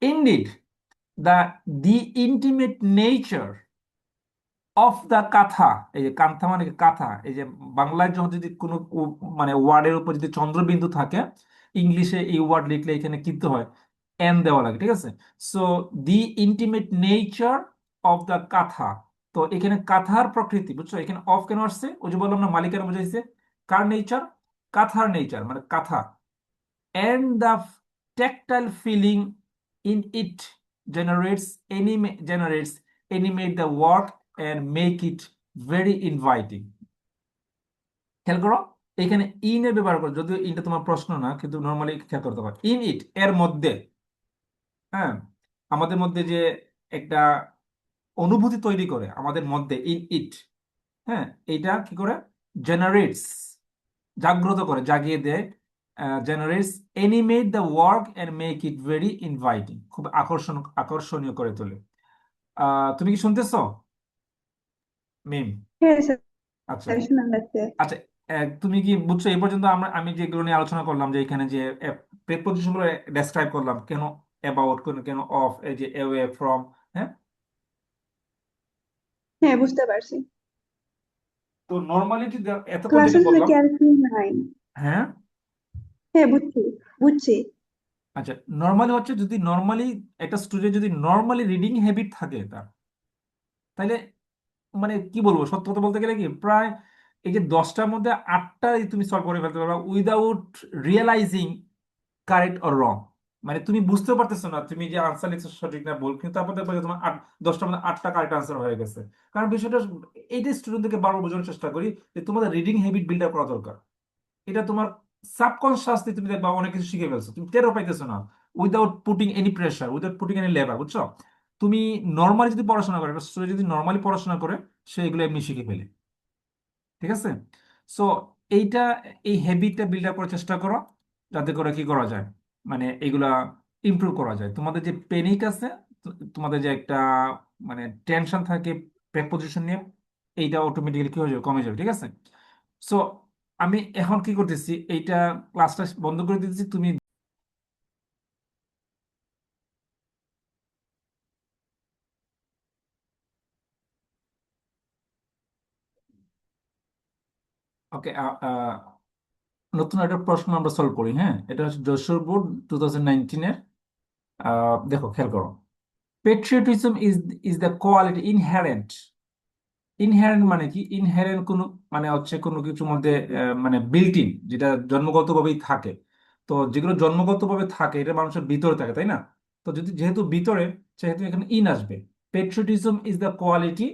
Indeed the the intimate nature of the কাঁথা, এই যে কান্থা মানে কি কাঁথা, এই যে বাংলায় যখন যদি কোনো মানে ওয়ার্ডের উপর যদি চন্দ্রবিন্দু থাকে, ইংলিশে এই ওয়ার্ড লিখলে এখানে কিন্তু হয় এন দেওয়া লাগে, ঠিক আছে। So the intimate nature of the কাঁথা, তো এখানে কাঁথার প্রকৃতি, বুঝছো, এখানে অফ কেন আসছে, ওই যে বললাম না, মালিকের বুঝাইছে, কার নেচার, কাঁথার নেচার মানে কাঁথা, and the tactile feeling in it generates animate the work and make it very inviting, খেয়াল করো, এখানে ইন এর ব্যবহার করে, যদিও ইনটা তোমার প্রশ্ন না, কিন্তু নর্মালি খেয়াল করতে পারো ইন ইট এর মধ্যে। হ্যাঁ, আমাদের মধ্যে যে একটা অনুভূতি তৈরি করে আমাদের মধ্যে, ইন ইট। হ্যাঁ, এইটা কি করে? জেনারেটস, জাগ্রত করে, জাগিয়ে দেয়। Generates animate the work and make it very inviting, খুব আকর্ষণীয় করে তোলে। তুমি কি শুনতেছো মিম? হ্যাঁ আচ্ছা, স্যার, শোনা যাচ্ছে। আচ্ছা। তুমি কি বুঝছো এই পর্যন্ত? আমি যেগুলো নিয়ে আলোচনা করলাম, যে এখানে যে প্রেপোজিশন গুলো ডেসক্রাইব করলাম, কেন অ্যাবাউট, কেন কেন অফ, এই যে অ্যাওয়ে ফ্রম। হ্যাঁ, হ্যাঁ, বুঝতে পারছি। তো নর্মালিটি এতক্ষণ ক্লাস যেটা আসলে বললাম। কি আর কি নাই? হ্যাঁ, হ্যাঁ, বুঝছি বুঝছি। আচ্ছা। নর্মালি হচ্ছে, যদি নর্মালি একটা স্টুডেন্ট যদি নর্মালি রিডিং হ্যাবিট থাকে তার, তাহলে মানে কি বলবো, সত্য কথা বলতে গেলে কি, প্রায় এই যে 10টার মধ্যে 8টাই তুমি সলভ করে ফেলতে পারবা without realising correct or wrong. মানে তুমি বুঝতে পারতেছো না তুমি যে আনসার লিখছো সঠিক না ভুল, কিন্তু তারপর দেখবে যে তোমার 10টার মধ্যে 8টা কারেক্ট আনসার হয়ে গেছে। কারণ বিষয়টা এইটাই স্টুডেন্টদেরকে বারবার বোঝানোর চেষ্টা করি, যে তোমাদের রিডিং হ্যাবিট বিল্ড আপ করা দরকার। এটা তোমার সাবকনসিয়াসলি তুমি দেখবা অনেক কিছু শিখে ফেলছো, তুমি টেরও পাইতেছো না, without putting any pressure, without putting any labour, বুঝছো? তুমি নর্মালি যদি পড়াশোনা করে, একটা স্টুডেন্ট যদি নর্মালি পড়াশোনা করে, সে এগুলো এমনি শিখে ফেলে। ঠিক আছে? সো এইটা, এই হ্যাবিটটা বিল্ড আপ করার চেষ্টা করো, যাতে করে কি করা যায়, মানে এগুলা ইমপ্রুভ করা যায়। তোমাদের যে পেনিক আছে, তোমাদের যে একটা মানে টেনশন থাকে প্রেপোজিশন নিয়ে, এইটা অটোমেটিক্যালি কি হয়ে যাবে, কমে যাবে। ঠিক আছে? সো আমি এখন কি করতেছি, এইটা ক্লাসটা বন্ধ করে দিতেছি, তুমি ওকে। নতুন একটা প্রশ্ন আমরা সলভ করি। হ্যাঁ, এটা হচ্ছে যশোর বোর্ড 2019-এর। দেখো, খেয়াল করো। Patriotism is the quality inherent. Inherent মানে কি? ইনহেরেন্ট কোনো মানে হচ্ছে কোনো কিছুর মধ্যে মানে বিল্ট ইন, যেটা জন্মগতভাবেই থাকে। তো যেগুলো জন্মগতভাবে থাকে, এটা মানুষের ভিতরে থাকে, তাই না? তো যদি যেহেতু ভিতরে, সেহেতু এখানে ইন আসবে। Patriotism is the quality,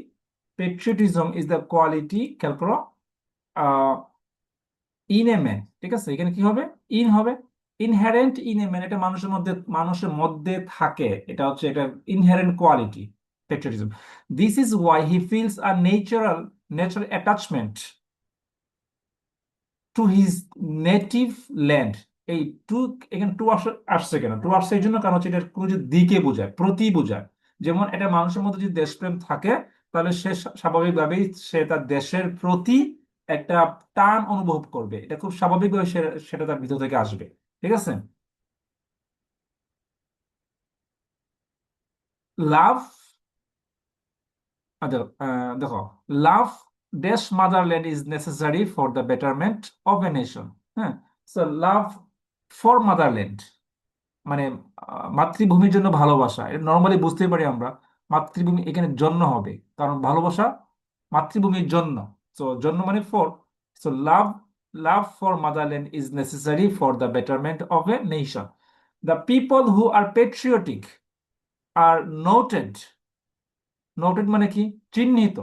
patriotism is the quality, খেয়াল করো, ইন এ ম্যান। ঠিক আছে? এখানে কি হবে? ইন হবে। ইনহেরেন্ট ইন এ ম্যান, এটা মানুষের মধ্যে থাকে, এটা হচ্ছে এটা inherent quality, patriotism. This is why he feels a natural attachment to his native land. এই টু, এখানে টু আসছে কেন? টু আসছে এই জন্য, কারণ হচ্ছে এটা কোনো কিছু দিকে বোঝায়, প্রতি বোঝায়। যেমন এটা মানুষের মধ্যে যদি দেশপ্রেম থাকে, তাহলে সে স্বাভাবিকভাবেই সে তার দেশের প্রতি একটা টান অনুভব করবে, এটা খুব স্বাভাবিকভাবে সেটা তার ভিতর থেকে আসবে। ঠিক আছে? লাভ, দেখো, love dash motherland is necessary for the betterment of a nation. হ্যাঁ, সো লাভ ফর মাদারল্যান্ড মানে মাতৃভূমির জন্য ভালোবাসা, এটা নর্মালি বুঝতে পারি আমরা। মাতৃভূমি এখানে জন্য হবে, কারণ ভালোবাসা মাতৃভূমির জন্য। তো জন্য মানে for. So love, love for motherland is necessary for the betterment of a nation. The people who are patriotic are noted. Noted মানে কি? চিহ্নিত।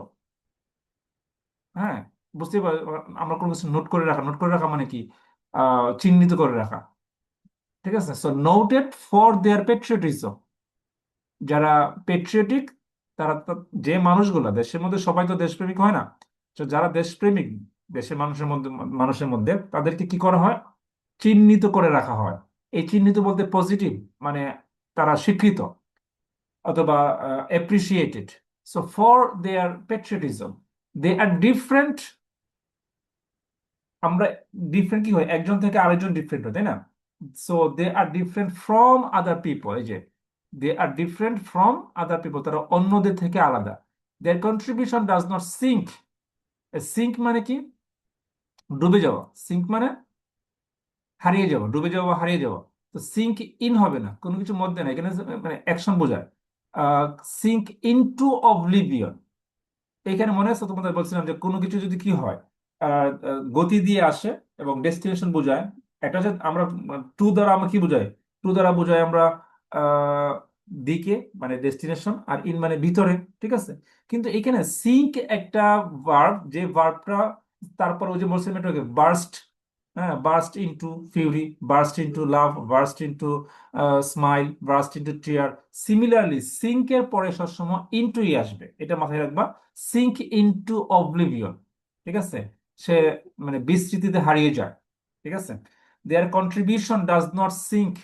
হ্যাঁ, বুঝতে পার, আমরা কোনো কিছু নোট করে রাখা, নোট করে রাখা মানে কি? চিহ্নিত করে রাখা। ঠিক আছে? So noted for their patriotism, যারা পেট্রিয়টিক, তারা যে মানুষগুলা দেশের মধ্যে, সবাই তো দেশপ্রেমিক হয় না। তো যারা দেশপ্রেমিক, দেশের মানুষের মধ্যে তাদেরকে কি করা হয়? চিহ্নিত করে রাখা হয়। এই চিহ্নিত বলতে পজিটিভ, মানে তারা স্বীকৃত অথবা appreciated. So for their patriotism, they are different. আমরা ডিফারেন্ট কি হয়, একজন থেকে আরেকজন ডিফারেন্ট হয়, তাই না? So they are different from other people, এই যে they are different from other people, তারা অন্যদের থেকে আলাদা। Their contribution does not sink. Sink মানে কি? ডুবে যাওয়া। সিঙ্ক মানে হারিয়ে যাওয়া, ডুবে যাওয়া বা হারিয়ে যাওয়া। তো সিঙ্ক ইন হবে না, কোনো কিছু মধ্যে না, এখানে মানে অ্যাকশন বোঝায়। সিঙ্ক ইনটু অবলিভিয়ন, এইখানে মনে আছে তোমাদের বলছিলাম যে কোনো কিছু যদি কি হয়, গতি দিয়ে আসে এবং ডেস্টিনেশন বোঝায়। একটা হচ্ছে আমরা টু দ্বারা আমরা কি বোঝাই? টু দ্বারা বোঝাই আমরা আহ, দিকে, মানে ডেস্টিনেশন, আর ইন মানে ভিতরে। ঠিক আছে? কিন্তু এখানে সিঙ্ক একটা ভার্ব, যে ভার্বটা তারপর ওই যে বলছিলাম এটাকে বার্স্ট, হ্যাঁ, burst into fury, burst into love, burst into smile, burst into tear. Similarly সিঙ্কের পরে সবসময় ইনটুই আসবে, এটা মাথায় রাখবা। সিঙ্ক ইনটু অবলিভিয়ন, ঠিক আছে, সে মানে বিস্মৃতিতে হারিয়ে যায়, ঠিক আছে। Their contribution does not sink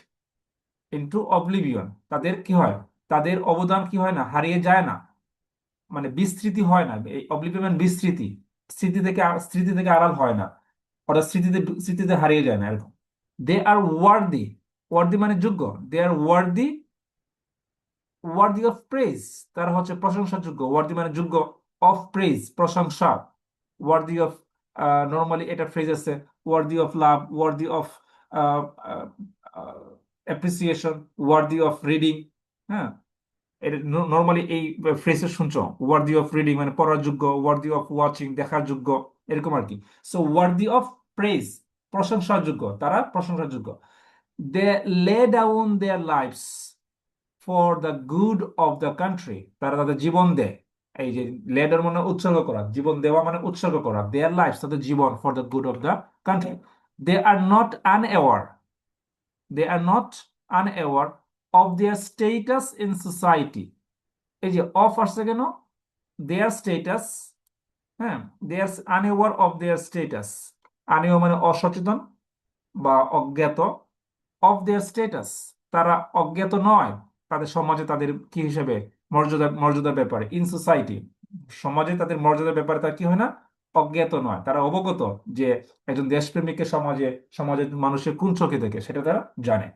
into oblivion, তাদের কি হয়, তাদের অবদান কি হয় না, হারিয়ে যায় না, মানে বিস্মৃতি হয় না। এই অবলিভিয়ন বিস্মৃতি, স্মৃতি থেকে আড়াল হয় না, অর্থাৎ স্মৃতিতে হারিয়ে যায় না এরকম। দে আর ওয়ার্দি, ওয়ার্দি মানে যোগ্য, দে আর ওয়ার্দি, ওয়ার্দি অফ প্রেজ, তারা হচ্ছে প্রশংসাযোগ্য, ওয়ার্দি মানে যোগ্য, অফ প্রেজ প্রশংসা, ওয়ার্দি অফ, নর্মালি এটা ফ্রেজ আছে, worthy of love, worthy of appreciation, worthy of reading, হ্যাঁ, এটা নর্মালি এই ফ্রেজে শুনছো, ওয়ার্দি অফ রিডিং মানে পড়ার যোগ্য, ওয়ার্দি অফ ওয়াচিং দেখার যোগ্য, এরকম আর কি। সো ওয়ার্দি অফ প্রেজ প্রশংসার যোগ্য, তারা প্রশংসার যোগ্য। They lay down their lives for the good of the country, তারা তাদের জীবন দেয়, এই যে লেডার মানে উৎসর্গ করা, জীবন দেওয়া মানে উৎসর্গ করা, দেয়ার লাইফ তাদের জীবন, for the good of the country. They are not unaware, they are not unaware of their status in society. এই যে অফ আসছে কেন, দেয়ার স্টেটাস, হ্যাঁ, দেয়ার আনএওয়ার অফ দেয়ার স্টেটাস, আনএওয়ার মানে অসচেতন বা অজ্ঞাত, অফ দেয়ার স্টেটাস তারা অজ্ঞাত নয়, তাদের সমাজে তাদের কি হিসেবে মর্যাদার ব্যাপারে, ইন সোসাইটি সমাজে তাদের মর্যাদার ব্যাপারে তার কি হয় না, অজ্ঞাত নয়, তারা অবগত যে একজন দেশপ্রেমিকের সমাজের মানুষের কোন চোখে দেখে সেটা তারা জানে।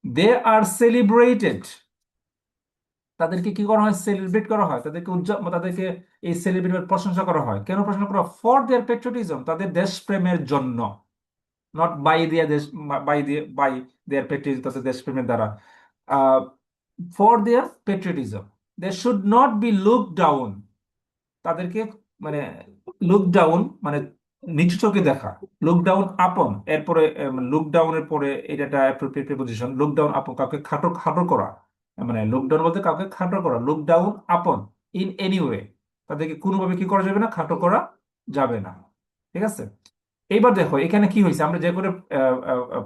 দে আর সেলিব্রেটেড, তাদেরকে কি করা হয়, সেলিব্রেট করা হয়, তাদেরকে তাদেরকে এই সেলিব্রেট প্রশংসা করা হয়, কেন প্রশংসা করা হয়, ফর দেয়ার পেট্রিয়টিজম, তাদের দেশপ্রেমের জন্য, নট বাই দেয়ার দেশ, বাই দেয়ার পেট্রিয়টিজম, তাদের দেশপ্রেমের দ্বারা, for their patriotism. They should not be look down, তাদেরকে মানে লুক ডাউন মানে নিচু চোখে দেখা, লুক ডাউন আপন, এরপরে লুক ডাউনের পরে এটা একটা appropriate preposition, look down upon, কাউকে খাটো খাটো করা, মানে লুক ডাউন বলতে কাউকে খাটো করা, look down upon, in any way, তাদেরকে কোনোভাবে কি করা যাবে না, খাটো করা যাবে না, ঠিক আছে। এইবার দেখো এখানে কি হয়েছে, আমরা যে করে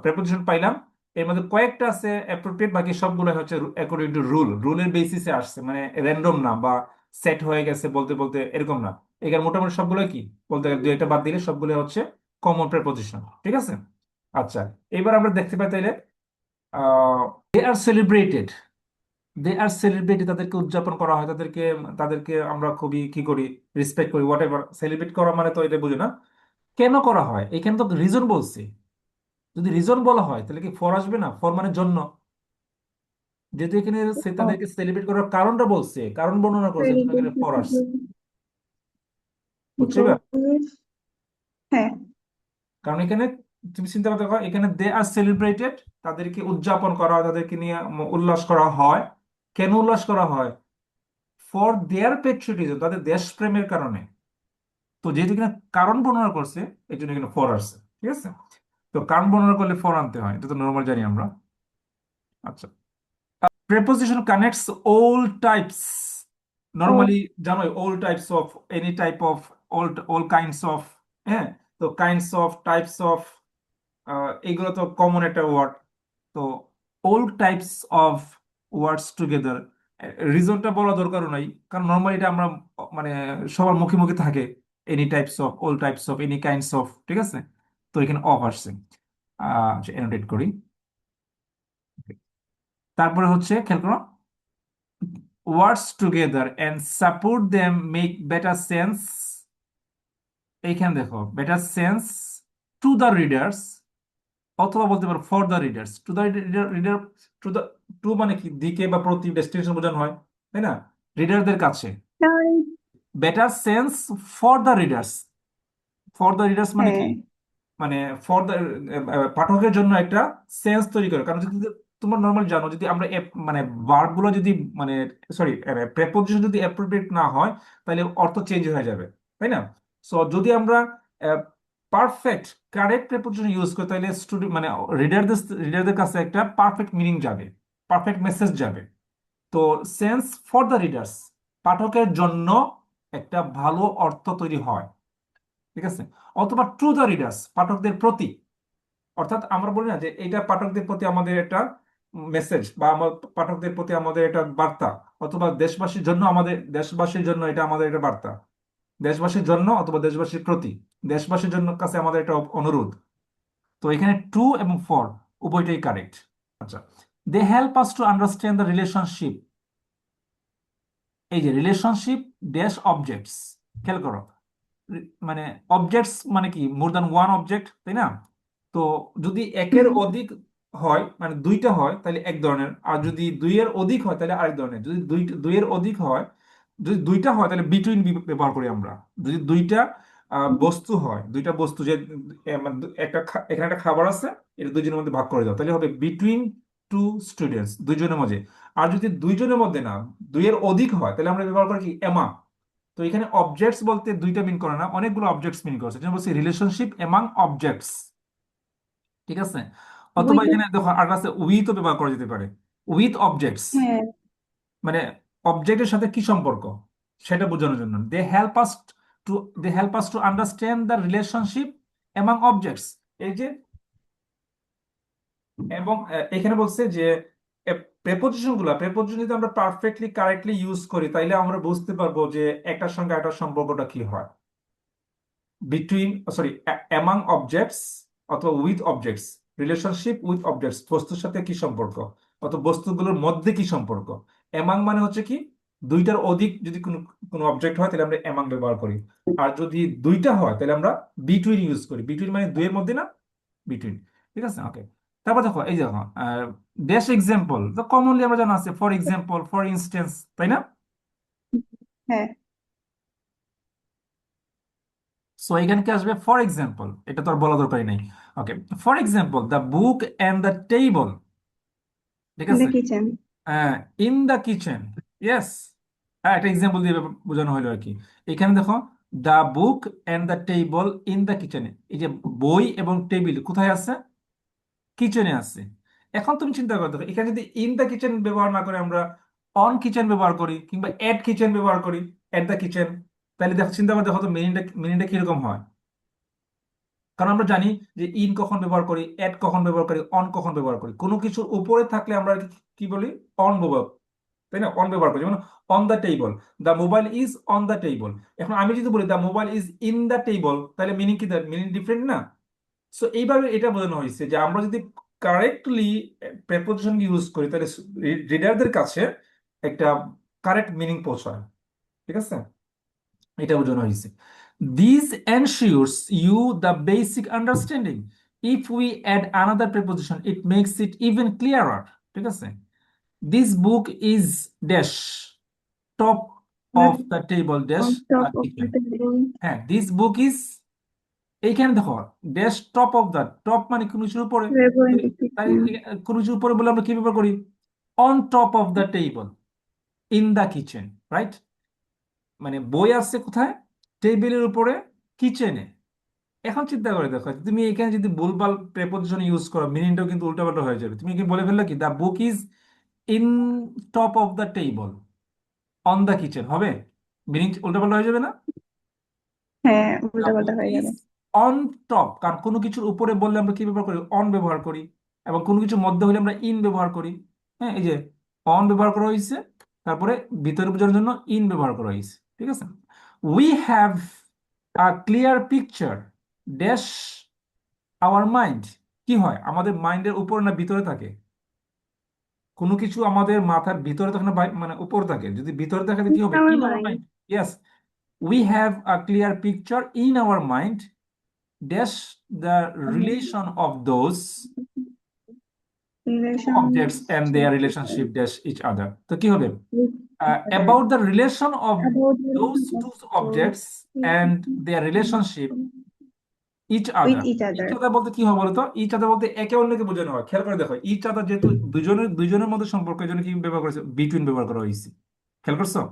প্রেপোজিশন পাইলাম, এর মধ্যে কয়েকটা আছে অ্যাপ্রোপ্রিয়েট, বাকি সবগুলো হচ্ছে অ্যাকর্ডিং টু রুলের বেসিসে আসছে, মানে র্যান্ডম না বা সেট হয়ে গেছে বলতে বলতে এরকম না। এখানে মোটামুটি সবগুলো কি বলতে গেলে দুই একটা বাদ দিলে সবগুলো হচ্ছে কমন প্রেপোজিশন, ঠিক আছে। আচ্ছা, এবার আমরা দেখতে পাই তাইলে দে আর সেলিব্রেটেড, দে আর সেলিব্রেটেড, তাদেরকে উদযাপন করা হয়, তাদেরকে তাদেরকে আমরা খুবই কি করি, রেসপেক্ট করি, হোয়াট এভার। সেলিব্রেট করা মানে তো এটা বুঝে না, কেন করা হয়, এখানে তো রিজন বলছি, যদি রিজন বলা হয় তাহলে কি ফর আসবে না, ফর মানে জন্য, যেহেতু এখানে ও, তাদেরকে সেলিব্রেট করার কারণটা বলছে, কারণ বর্ণনা করছে, এই জন্য এখানে ফর আসছে, বুঝছো এবার? because- হ্যাঁ, কারণ এখানে তুমি চিন্তা করতে পারো, এখানে দে আর সেলিব্রেটেড, তাদেরকে উদযাপন করা হয়, তাদেরকে নিয়ে উল্লাস করা হয়, কেন উল্লাস করা হয়, ফর দেয়ার পেট্রিয়টিজম, তাদের দেশপ্রেমের কারণে। তো যেহেতু এখানে কারণ বর্ণনা করছে, এই জন্য এখানে ফর আসছে, ঠিক আছে। তো কারণ বর্ণনা করলে ফর আনতে হয়, এটা তো নর্মাল জানি আমরা। আচ্ছা, preposition connects all types, ও, normally জানোই all types of any type of all kinds of, হ্যাঁ, তো কাইন্ডস অফ টাইপস অফ, এগুলো তো কমন একটা ওয়ার্ড। তো all types of words together, রিজনটা বলা দরকারও নাই, কারণ নর্মালি এটা আমরা মানে সবার মুখে মুখে থাকে, any types of, all types of, any kinds of, ঠিক আছে। তো এখানে অফ আসছে, এনোটেট করি। তারপরে হচ্ছে খেয়াল করো, words together and support them make better sense, এইখানে দেখো better sense to the readers, অথবা বলতে পারো for the readers, to the reader, to the, to মানে কি দিকে বা প্রতি, ডেস্টিনেশন বোঝানো হয়, তাই না, রিডারদের কাছে। তাই, better sense for the readers, for the readers মানে হ্যাঁ, কি, মানে ফর দ্য পাঠকের জন্য একটা সেন্স তৈরি করে, কারণ যদি তোমরা নর্মাল জানো, যদি আমরা মানে ভার্ব গুলো যদি মানে সরি প্রেপোজিশন যদি অ্যাপ্রোপ্রিয়েট না হয়, তাহলে অর্থ চেঞ্জ হয়ে যাবে, তাই না। সো যদি আমরা পারফেক্ট কারেক্ট প্রেপোজিশন ইউজ করি, তাহলে স্টুডেন্ট মানে রিডারদের কাছে একটা পারফেক্ট মিনিং যাবে, পারফেক্ট মেসেজ যাবে। তো সেন্স ফর দ্য রিডার্স, পাঠকের জন্য একটা ভালো অর্থ তৈরি হয়, ঠিক আছে, অথবা টু দ্য রিডার্স, পাঠকদের প্রতি। অর্থাৎ আমরা বলি না যে এটা পাঠকদের প্রতি আমাদের একটা মেসেজ, বা আমার পাঠকদের প্রতি আমাদের একটা বার্তা, অথবা দেশবাসীর জন্য, আমাদের দেশবাসীর জন্য এটা আমাদের একটা বার্তা, দেশবাসীর জন্য অথবা দেশবাসীর প্রতি, দেশবাসীর জন্য কাছে আমাদের একটা অনুরোধ। তো এখানে টু এবং ফর উভয়টাই কারেক্ট। আচ্ছা, they help us to understand the relationship. এই যে রিলেশনশিপ ড্যাশ অবজেক্টস, খেয়াল করো, মানে অবজেক্টস মানে কি, মোর দ্যান ওয়ান অবজেক্ট, তাই না? তো যদি একের হুম। অধিক হয়, মানে দুইটা হয়, তাহলে এক ধরনের, আর যদি দুইয়ের অধিক হয় তাহলে আরেক ধরনের। যদি দুইয়ের অধিক হয়, যদি দুইটা হয় তাহলে বিটুইন ব্যবহার করি আমরা। যদি দুইটা বস্তু হয়, দুইটা বস্তু যে মানে একটা এখানে একটা খাবার আছে, এটা দুইজনের মধ্যে ভাগ করে দাও, তাহলে হবে বিটুইন টু স্টুডেন্টস, দুইজনের মাঝে। আর যদি দুইজনের মধ্যে না, দুইয়ের অধিক হয়, তাহলে আমরা ব্যবহার করি কি, এমা। তো এখানে অবজেক্টস বলতে দুইটা মিন করে না, অনেকগুলো অবজেক্টস মিন করছে, যেমন বলছি রিলেশনশিপ এমাং অবজেক্টস। ঠিক আছে, অথবা বুঝতে। এখানে দেখো আর আছে উইথও ব্যবহার করা যেতে পারে, উইথ অবজেক্টস, হ্যাঁ, মানে অবজেক্টের সাথে কি সম্পর্ক সেটা বোঝানোর জন্য। To they help us to understand the relationship among objects. এই যে, এবং এখানে বলছে যে প্রেপোজিশন যদি আমরা পারফেক্টলি কারেক্টলি ইউজ করি, তাইলে আমরা বুঝতে পারবো যে একটার সঙ্গে একটা সম্পর্কটা কি হয়। বিটুইন, সরি, অ্যামাং অবজেক্টস অথবা with objects, relationship with objects, বস্তুর সাথে কি সম্পর্ক, অথবা বস্তুগুলোর মধ্যে কি সম্পর্ক। অ্যামাং মানে হচ্ছে কি, দুইটার অধিক যদি কোনো কোনো অবজেক্ট হয় তাহলে আমরা অ্যামাং ব্যবহার করি। আর যদি দুইটা হয় তাহলে আমরা বিটুইন ইউজ করি। বিটুইন মানে দুইয়ের মধ্যে না, বিটুইন। ঠিক আছে, ওকে। তারপর দেখো, এই দেখো ড্যাশ এক্সাম্পল, তো কমনলি আমরা জানা আছে ফর এক্সাম্পল, ফর ইনস্টেন্স, তাই না? হ্যাঁ। সো এখানে কি আসবে, ফর এক্সাম্পল, এটা তো আর বলা দরকারই নাই। Okay, for example the book and the table. ঠিক আছে, দেখেছেন। In the kitchen, yes. হ্যাঁ, একটা এক্সাম্পল দিয়ে বোঝানো হলো আর কি। এখানে দেখো, the book and the table in the কিচেনে, এই যে বই এবং টেবিল কোথায় আছে, কিচেনে আছে। এখন তুমি চিন্তা করো, দেখো এখানে যদি ইন দ্য কিচেন ব্যবহার না করে আমরা অন কিচেন ব্যবহার করি, কিংবা এট কিচেন ব্যবহার করি, এট দ্য কিচেন, তাহলে দেখো, চিন্তা করে দেখো তো মিনিংটা কিরকম হয়। কারণ আমরা জানি যে ইন কখন ব্যবহার করি, এট কখন ব্যবহার করি, অন কখন ব্যবহার করি। কোনো কিছুর উপরে থাকলে আমরা কি বলি, অন ব্যবহার, তাই না, অন ব্যবহার করি। যেমন on the table, the mobile is on the table. এখন আমি যদি বলি the mobile is in the table, তাহলে মিনিং কি, মিনিং ডিফারেন্ট না? সো এইভাবে এটা বোঝানো হয়েছে যে আমরা যদি কারেক্টলি প্রেপোজিশন ইউজ করি, তাহলে রিডারদের কাছে একটা কারেক্ট মিনিং পৌঁছায়। ঠিক আছে, এটা বোঝানো হয়েছে। This ensures you the basic understanding. If we add another preposition, it makes it even clearer. ঠিক আছে, this book is dash top of the table dash on top of kitchen. The হ্যাঁ, this book is, এইখানে দেখো, dash top of the, top মানে কোনো কিছুর উপরে। Table in তো দ্য তাই কিচেন। কোনো কিছুর উপরে বলে আমরা কি ব্যবহার করি, on top of the table in the kitchen, right? মানে বই আছে কোথায়, টেবিলের উপরে, কিচেনে। এখন চিন্তা করে দেখো, তুমি এখানে যদি ভুলভাল প্রেপোজিশন ইউজ করো, মিনিংটাও কিন্তু উল্টাপাল্টা হয়ে যাবে। তুমি কি বলে ফেললে কি, the book is in top of the table on the kitchen, হবে? মিনিং উল্টাপাল্টা হয়ে যাবে না? হ্যাঁ, দ্য উল্টা পাল্টা বুক হয়ে ইজ যাবে। অন টপ, কারণ কোনো কিছুর উপরে বললে আমরা কি ব্যবহার করি, অন ব্যবহার করি। এবং কোনো কিছুর মধ্যে হলে আমরা ইন ব্যবহার করি। হ্যাঁ, এই যে অন ব্যবহার করা হয়েছে, তারপরে ভিতরে বোঝানোর জন্য ইন ব্যবহার করা হয়েছে। ঠিক আছে, we have a clear picture dash our mind. কি হয়, আমাদের মাইন্ডের উপরে না ভিতরে থাকে? কোনো কিছু আমাদের মাথার ভিতরে থাকে না, মানে উপরে থাকে? যদি ভিতরে থাকে তাহলে কি হবে, আমার in our mind. Mind. Yes, we have a clear picture in our mind dash the relation of those two objects and their relationship relationship dash each other. তো কি হবে, with other, about the relation of about those relation of two objects and their relationship each with other. Each each other. Other বলতে কি হয় বলতো, each other বলতে একে অন্যকে বোঝানো হয়। খেয়াল করে দেখো, ইচ আদার যেহেতু দুজনের দুজনের মধ্যে সম্পর্ক, এই জন্য কি ব্যবহার করেছে, বিটুইন ব্যবহার করা হয়েছে। খেয়াল করছো,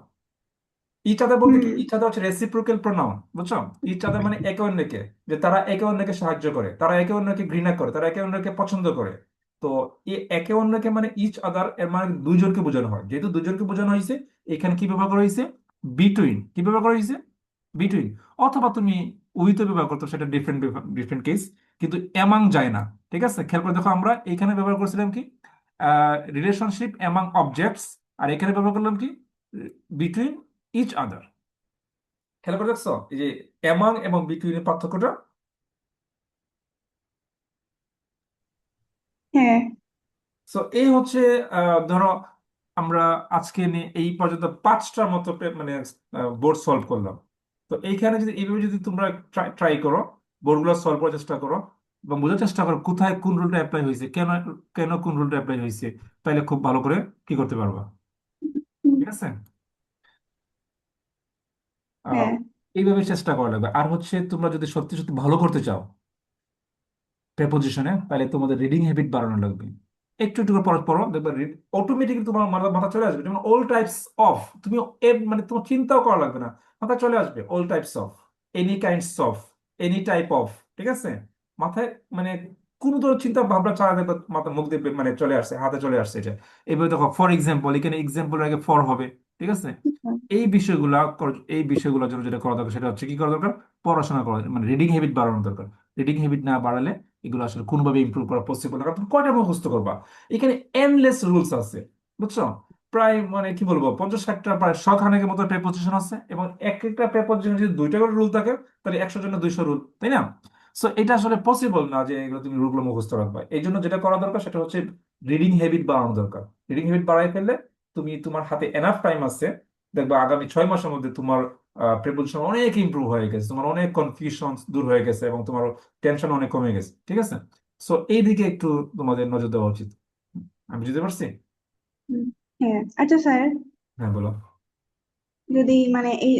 ইচ আদার বলতে কি, হুম। ইচ আদার হচ্ছে রেসিপ্রোকাল প্রোনাউন, বুঝছো? ইচ আদার মানে একে অন্যকে, যে তারা একে অন্যকে সাহায্য করে, তারা একে অন্যকে ঘৃণা করে, তারা একে অন্যকে পছন্দ করে। তো একে অন্যকে মানে ইচ আদার এর মানে দুইজনকে বোঝানো হয়। যেহেতু দুইজনকে বোঝানো হয়েছে, এখানে কি ব্যবহার করা হয়েছে, বিটুইন। কি ব্যবহার করা হয়েছে, বিটুইন, অথবা তুমি উইথ ব্যবহার করতো, সেটা ডিফারেন্ট ডিফারেন্ট কেস, কিন্তু এমাং যায় না। ঠিক আছে, খেয়াল করে দেখো, আমরা এখানে ব্যবহার করছিলাম কি রিলেশনশিপ এমাং অবজেক্টস, আর এখানে ব্যবহার করলাম কি বিটুইন ইচ আদার। খেয়াল করে দেখছো এই যে এমাং এবং বিটুইনের পার্থক্যটা? হ্যাঁ। সো এই হচ্ছে ধরো আমরা আজকে নিয়ে এই পর্যন্ত 5টার মতো মানে বোর্ড সলভ করলাম। তো এইখানে যদি এইভাবে যদি তোমরা ট্রাই করো, বোর্ডগুলো সলভ করার চেষ্টা করো এবং বোঝার চেষ্টা করো কোথায় কোন রুলটা অ্যাপ্লাই হয়েছে, কেন কেন কোন রুলটা অ্যাপ্লাই হয়েছে, তাহলে খুব ভালো করে কি করতে পারবা। হুম, ঠিক আছে। আহ হ্যাঁ। এইভাবে চেষ্টা করা লাগবে। আর হচ্ছে তোমরা যদি সত্যি সত্যি ভালো করতে চাও প্রেপোজিশনে, তাহলে তোমাদের রিডিং হ্যাবিট বাড়ানো লাগবে। একটু একটু করে পড়ো পড়ো, দেখবে অটোমেটিক্যালি তোমার মাথা মাথা চলে আসবে। যেমন অল টাইপস অফ, তুমি মানে তোমার চিন্তাও করা লাগবে না, মাথা চলে আসবে all types of, any kinds of, any type of. ঠিক আছে, মাথায় মানে কোনো ধরনের চিন্তা ভাবনা ছাড়া দেখবে মাথা মুখ দিয়ে মানে চলে আসছে, হাতে চলে আসছে এটা। এবার দেখো ফর এক্সাম্পল, এখানে এক্সাম্পল আগে ফর হবে। ঠিক আছে, হুম, এই বিষয়গুলা এই বিষয়গুলোর জন্য যেটা করা দরকার সেটা হচ্ছে কি করা দরকার, পড়াশোনা করা, মানে রিডিং হ্যাবিট বাড়ানো দরকার। রিডিং হ্যাবিট না বাড়ালে এগুলো আসলে কোনোভাবে ইমপ্রুভ করা পসিবল না, কারণ তুমি কয়টা মুখস্থ করবা। এখানে এন্ডলেস রুলস আছে, বুঝছো? প্রায় মানে কি বলবো 50-60টা, প্রায় শখানেকের মতো প্রেপোজিশন আছে, এবং এক একটা প্রেপোজিশন যদি 2টা করে রুল থাকে, তাহলে 100 জন্য 200 রুল, তাই না? সো এটা আসলে পসিবল না যে এগুলো তুমি রুলগুলো মুখস্থ রাখবা। এই জন্য যেটা করা দরকার সেটা হচ্ছে রিডিং হ্যাবিট বাড়ানো দরকার। রিডিং হ্যাবিট বাড়াই ফেললে তুমি, তোমার হাতে এনাফ টাইম আছে, দেখবা আগামী 6 মাসের মধ্যে তোমার প্রিপারেশন অনেক ইমপ্রুভ হয়ে গেছে, তোমার অনেক কনফিউশন দূর হয়ে গেছে, এবং তোমার টেনশন অনেক কমে গেছে। ঠিক আছে, সো এই দিকে একটু তোমাদের নজর দেওয়া উচিত। আমি বুঝতে পারছি। হুম, হ্যাঁ। আচ্ছা স্যার, হ্যাঁ বলো। যদি মানে এই